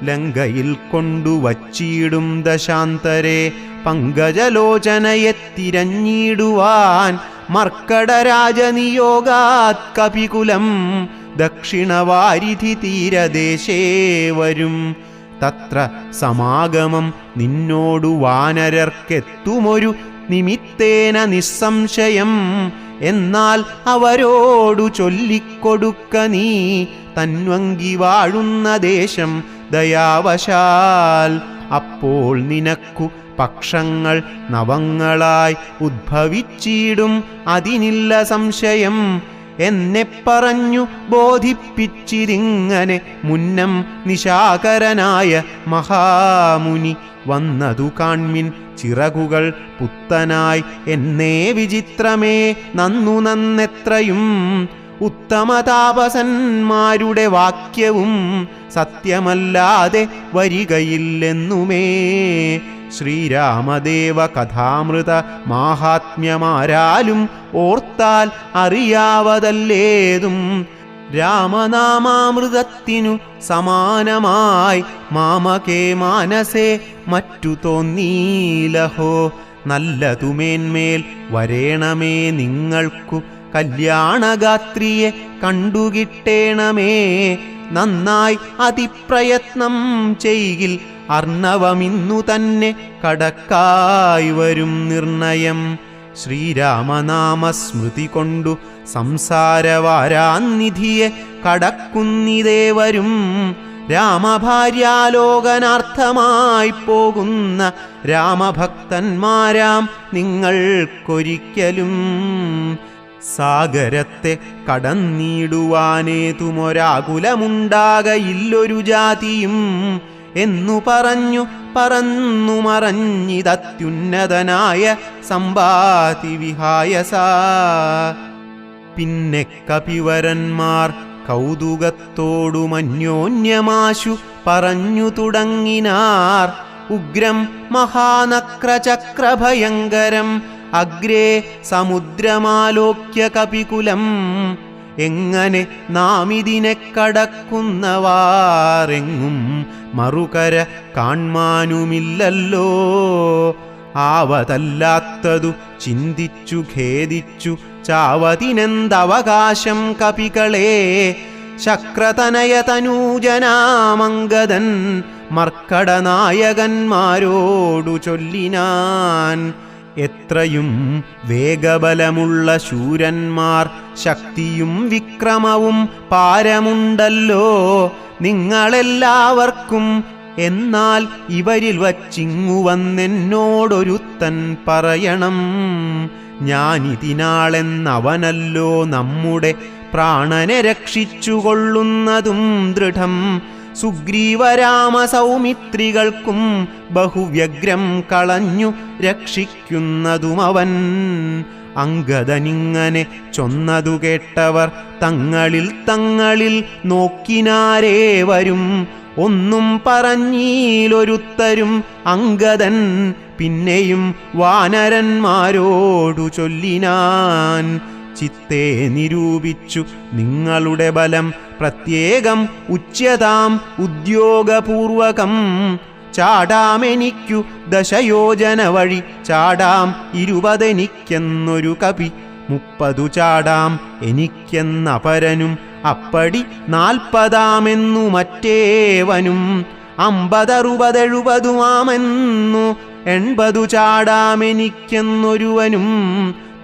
ലങ്കയിൽ കൊണ്ടുവച്ചിടും ദശാന്തരെ പങ്കജലോചനയെ തിരഞ്ഞിടുവാൻ. മർക്കടരാജനിയോഗാത് കപികുലം ദക്ഷിണവാരിധി തീരദേശേ വരും. തത്ര സമാഗമം നിന്നോടു വാനരർക്കെത്തുമൊരു നിമിത്തേന നിസ്സംശയം. എന്നാൽ അവരോടു ചൊല്ലിക്കൊടുക്ക നീ തന്വങ്കി വാഴുന്ന ദേശം ദയാവശാൽ. അപ്പോൾ നിനക്കു പക്ഷങ്ങൾ നവങ്ങളായി ഉദ്ഭവിച്ചിടും അതിനില്ല സംശയം. എന്നെ പറഞ്ഞു ബോധിപ്പിച്ചിരിങ്ങനെ മുന്നം നിശാകരനായ മഹാമുനി. വന്നതു കാൺമിൻ ചിറകുകൾ പുത്തനായി എന്നേ വിചിത്രമേ നന്നു നന്നെത്രയും. ഉത്തമതാപസന്മാരുടെ വാക്യവും സത്യമല്ലാതെ വരികയില്ലെന്നുമേ. ശ്രീരാമദേവ കഥാമൃത മാഹാത്മ്യമാരാലും ഓർത്താൽ അറിയാവതല്ലേതും. രാമനാമാമൃതത്തിനു സമാനമായി മാമകേ മാനസേ മറ്റു തോന്നീലഹോ. നല്ലതുമേന്മേൽ വരേണമേ നിങ്ങൾക്കു കല്യാണഗാത്രിയെ കണ്ടുകിട്ടേണമേ. നന്നായി അതിപ്രയത്നം ചെയ്യിൽ അർണവമിന്നു തന്നെ കടക്കായി വരും നിർണയം. ശ്രീരാമനാമസ്മൃതി കൊണ്ടു സംസാരവാരാന്നിധിയെ കടക്കുന്നിതേവരും. രാമഭാര്യാലോകനാർത്ഥമായി പോകുന്ന രാമഭക്തന്മാരാം നിങ്ങൾക്കൊരിക്കലും സാഗരത്തെ കടന്നിടുവാനേതുമൊരാകുലമുണ്ടാകയില്ലൊരു ജാതിയും എന്നു പറഞ്ഞു പറന്നു മറഞ്ഞിതത്യുന്നതനായ സമ്പാതി വിഹായസ. പിന്നെ കപിവരന്മാർ കൗതുകത്തോടുമന്യോന്യമാശു പറഞ്ഞു തുടങ്ങിനാർ. ഉഗ്രം മഹാനക്രചക്രഭയങ്കരം അഗ്രേ സമുദ്രമാലോക്യ കപികുലം. എങ്ങനെ നാമിതിനെ കടക്കുന്നവാറെങ്ങും മറുകര കാൺമാനുമില്ലല്ലോ. ആവതല്ലാത്തതു ചിന്തിച്ചു ഖേദിച്ചു ചാവതിനെന്തവകാശം കപികളെ. ശക്രതനയതനൂജനാമംഗദൻ മർക്കടനായകന്മാരോടു ചൊല്ലിനാൻ. എത്രയും വേഗബലമുള്ള ശൂരന്മാർ ശക്തിയും വിക്രമവും പാരമുണ്ടല്ലോ നിങ്ങളെല്ലാവർക്കും. എന്നാൽ ഇവരിൽ വച്ചിങ്ങു വന്നെന്നോടൊരുത്തൻ പറയണം. ഞാനിതിനാളെന്നവനല്ലോ നമ്മുടെ പ്രാണനെ രക്ഷിച്ചുകൊള്ളുന്നതും ദൃഢം. സുഗ്രീവരാമ സൗമിത്രികൾക്കും ബഹുവ്യഗ്രം കളഞ്ഞു രക്ഷിക്കുന്നതുമവൻ. അംഗദനിങ്ങനെ ചൊന്നതു കേട്ടവർ തങ്ങളിൽ തങ്ങളിൽ നോക്കിനാരേവരും. ഒന്നും പറഞ്ഞീലൊരുത്തരും അംഗദൻ പിന്നെയും വാനരന്മാരോടു ചൊല്ലിനാൻ. ചിത്തേ നിരൂപിച്ചു നിങ്ങളുടെ ബലം പ്രത്യേകം ഉച്യതാം ഉദ്യോഗപൂർവകം. ചാടാമെനിക്കു 10 യോജന വഴി ചാടാം 20 എനിക്കെന്നൊരു കപി. 30 ചാടാം എനിക്കെന്നപരനും അപ്പടി 40 മറ്റേവനും. 50 60 70 80 ചാടാമെനിക്കെന്നൊരുവനും.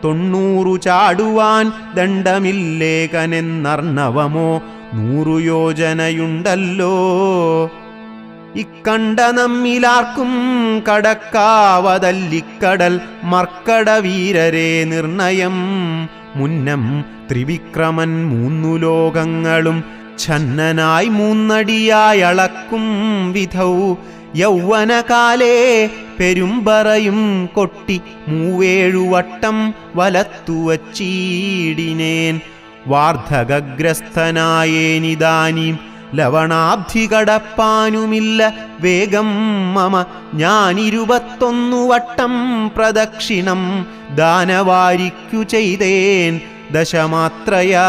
90 ചാടുവാൻ ദണ്ഡമില്ലേകനെന്നർണവമോ 100 യോജനയുണ്ടല്ലോ. ഇക്കണ്ട നമ്മിലാർക്കും കടക്കാവതല്ലിക്കടൽ മർക്കടവീരരെ നിർണയം. മുന്നം ത്രിവിക്രമൻ 3 ലോകങ്ങളും ഛന്നനായി 3 അടിയായി അളക്കും വിധൗ. യൗവനകാലേ പെരുമ്പറയും കൊട്ടി 7 വട്ടം വലത്തുവച്ചീടിനേൻ. വാർദ്ധകഗ്രസ്തനായേനിതാനീം ലവണാബ്ധി കടപ്പാനുമില്ല വേഗം മമ. ഞാൻ 21 വട്ടം പ്രദക്ഷിണം ദാനവാരിക്കു ചെയ്തേൻ ദശമാത്രയാ.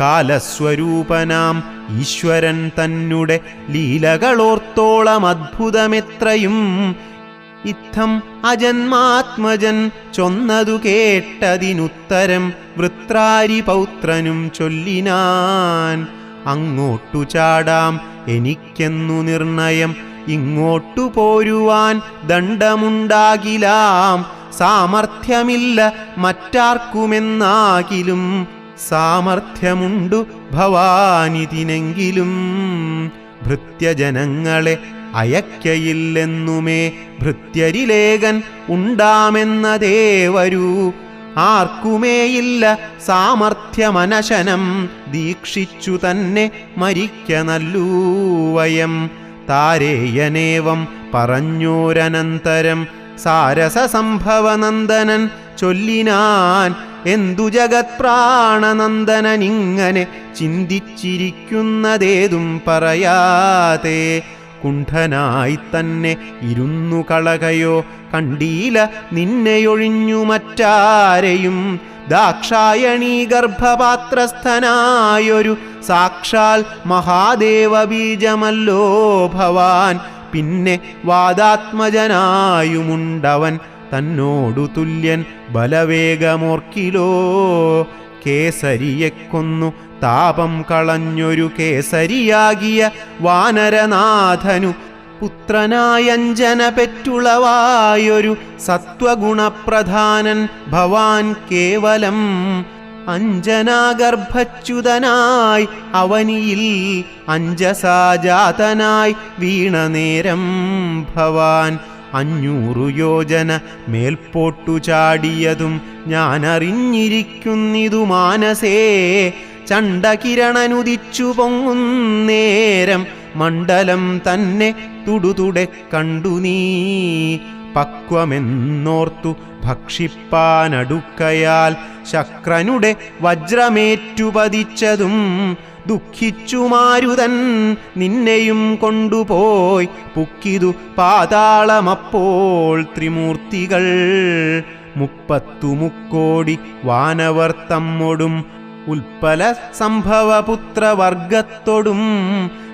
കാലസ്വരൂപനാം ഈശ്വരൻ തന്നെ ലീലകളോർത്തോളം അദ്ഭുതമെത്രയും. ഇത്തം അജന്മാത്മജൻ ചൊന്നതു കേട്ടതിനുത്തരം വൃത്രാരിപൗത്രനും ചൊല്ലിനാൻ. അങ്ങോട്ടു ചാടാം എനിക്കെന്നു നിർണയം, ഇങ്ങോട്ടു പോരുവാൻ ദണ്ഡമുണ്ടാകിലാം. സാമർഥ്യമില്ല മറ്റാർക്കുമെന്നാകിലും, സാമർഥ്യമുണ്ടു ഭവാനിതിനെങ്കിലും. ഭൃത്യജനങ്ങളെ അയക്കയില്ലെന്നുമേ ഭൃത്യരിലേകൻ ഉണ്ടാമെന്നതേ വരൂ. ആർക്കുമേയില്ല സാമർഥ്യമനശനം ദീക്ഷിച്ചു തന്നെ മരിക്ക നല്ലൂവയം. താരേയനേവം പറഞ്ഞോരനന്തരം സാരസസംഭവനന്ദനൻ ചൊല്ലിനാൻ, എന്തു ജഗത് പ്രാണനന്ദനനിങ്ങനെ ചിന്തിച്ചിരിക്കുന്നതേതും പറയാതെ. കുണ്ഠനായി തന്നെ ഇരുന്നു കളകയോ കണ്ടീല നിന്നെയൊഴിഞ്ഞു മറ്റാരെയും. ദാക്ഷായണീ ഗർഭപാത്രസ്ഥനായൊരു സാക്ഷാൽ മഹാദേവബീജമല്ലോ ഭവാൻ. പിന്നെ വാദാത്മജനായുമുണ്ടവൻ തന്നോടു തുല്യൻ ബലവേഗമോർക്കിലോ. കേസരിയെ കൊന്നു താപം കളഞ്ഞൊരു കേസരിയാകിയ വാനരനാഥനു പുത്രനായഞ്ജന പെറ്റുളവായൊരു സത്വഗുണപ്രധാനൻ ഭവാൻ കേവലം. അഞ്ജനാഗർഭച്യുതനായി അവനിയിൽ അഞ്ജസാജാതനായി വീണനേരം ഭവാൻ. 500 യോജന മേൽപോട്ടു ചാടിയതും ഞാനറിഞ്ഞിരിക്കുന്നിതു മാനസേ. ചണ്ഡകിരണനുദിച്ചു പൊങ്ങുന്നേരം മണ്ഡലം തന്നെ തുടുതുടെ കണ്ടു നീ. പക്വമെന്നോർത്തു ഭക്ഷിപ്പാനടുക്കയാൽ ശക്രനുടെ വജ്രമേറ്റുപതിച്ചതും ദുഃഖിച്ചു മാരുതൻ നിന്നെയും കൊണ്ടുപോയി പുക്കിതു പാതാളമപ്പോൾ ത്രിമൂർത്തികൾ. 30 മുക്കോടി വാനവർ തമ്മൊടും ഉൽപ്പല സംഭവപുത്രവർഗത്തോടും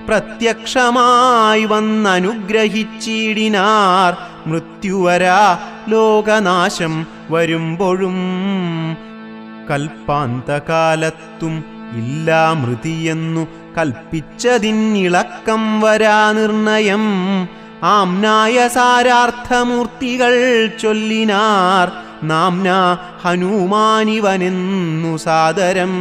പ്രത്യക്ഷമായി വന്നനുഗ്രഹിച്ചിടിനാർ. മൃത്യുവരാ ലോകനാശം വരുമ്പോഴും കൽപ്പാന്തകാലത്തും ഇല്ലാ മൃതിയെന്നു കൽപ്പിച്ചതിന്നിളക്കം വരാ നിർണയം. ആംനായ സാരാർത്ഥമൂർത്തികൾ ചൊല്ലിനാർ, നാംന ഹനുമാനിവനെന്നു സാദരം.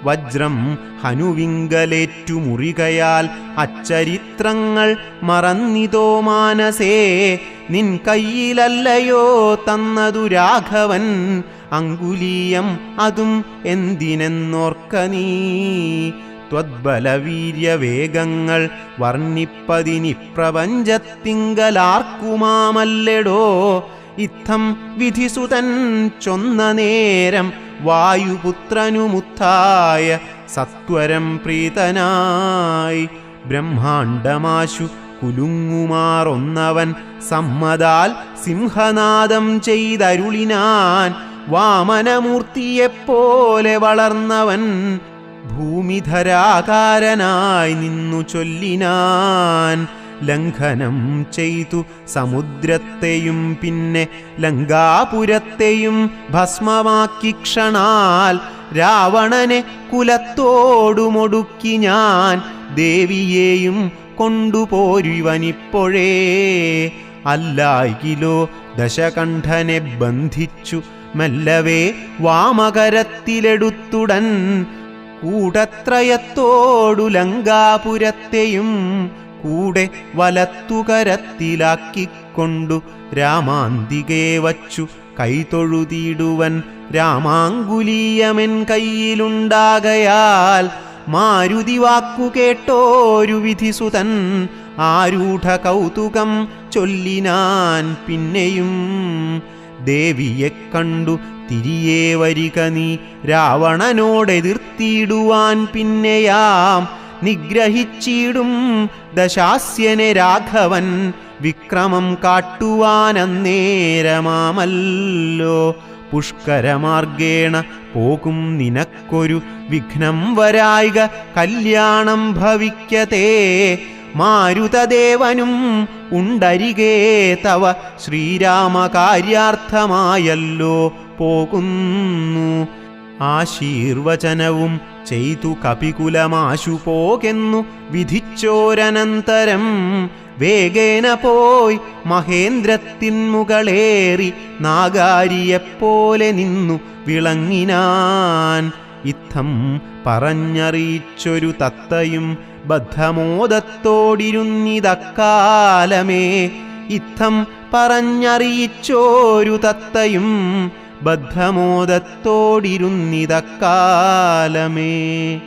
വജ്രം ഹനുവിങ്കലേറ്റു മുറികയാൽ അച്ചരിത്രങ്ങൾ മറന്നിതോ മാനസേ. നിൻ കയ്യിലല്ലയോ തന്നതു രാഘവൻ അങ്കുലീയം, അതും എന്തിനെന്നോർക്ക നീ. ത്വദ്ബലവീര്യവേഗങ്ങൾ വർണ്ണിപ്പതിനി പ്രപഞ്ചത്തിങ്കലാർക്കുമാമല്ലെടോ. ഇത്തം വിധിസുതൻ ചൊന്ന നേരം വായുപുത്രനുമുത്തായ സത്വരം പ്രീതനായി. ബ്രഹ്മാണ്ടമാശു കുലുങ്ങുമാറൊന്നവൻ സമ്മതാൽ സിംഹനാദം ചെയ്തരുളിനാൻ. വാമനമൂർത്തിയെപ്പോലെ വളർന്നവൻ ഭൂമിധരാകാരനായി നിന്നു ചൊല്ലിനാൻ. ലംഘനം ചെയ്തു സമുദ്രത്തെയും പിന്നെ ലങ്കാപുരത്തെയും ഭസ്മമാക്കി ക്ഷണാൽ. രാവണനെ കുലത്തോടുമൊടുക്കി ഞാൻ ദേവിയെയും കൊണ്ടുപോരുവനിപ്പോഴേ. അല്ലായികിലോ ദശകണ്ഠനെ ബന്ധിച്ചു മെല്ലവേ വാമകരത്തിലെടുത്തുടൻ. കൂടത്രയത്തോടു ലങ്കാപുരത്തെയും കൂടെ വലത്തുകരത്തിലാക്കിക്കൊണ്ടു രാമാന്തികേ വച്ചു കൈതൊഴുതിടുവൻ. രാമാങ്കുലീയമെൻ കയ്യിലുണ്ടാകയാൽ മാരുതി വാക്കു കേട്ടോരു വിധിസുതൻ ആരൂഢ കൗതുകം ചൊല്ലിനാൻ പിന്നെയും. ദേവിയെ കണ്ടു തിരികെ വരിക നീ, രാവണനോടെതിർത്തിടുവാൻ പിന്നെയാം. നിഗ്രഹിച്ചിടും ദശാസ്യനെ രാഘവൻ വിക്രമം കാട്ടുവാനന്നേരമാമല്ലോ. പുഷ്കരമാർഗേണ പോകും നിനക്കൊരു വിഘ്നം വരായിക, കല്യാണം ഭവിക്കതേ. മാരുതദേവനും ഉണ്ടരികേ തവ ശ്രീരാമകാര്യാർത്ഥമായല്ലോ പോകുന്നു. ആശീർവചനവും ചെയ്തു കപികുലമാശു പോകെന്നു വിധിച്ചോരനന്തരം വേഗേന പോയി മഹേന്ദ്രത്തിൻ മുകളേറി നാഗാരിയെപ്പോലെ നിന്നു വിളങ്ങിനാൻ. ഇത്തം പറഞ്ഞറിയിച്ചൊരു തത്തയും ബദ്ധമോദത്തോടിരുന്നിതക്കാലമേ. ഇത്തം പറഞ്ഞറിയിച്ചോരു തത്തയും ബദ്ധമോദത്തോടിരുന്നിതക്കാലമേ.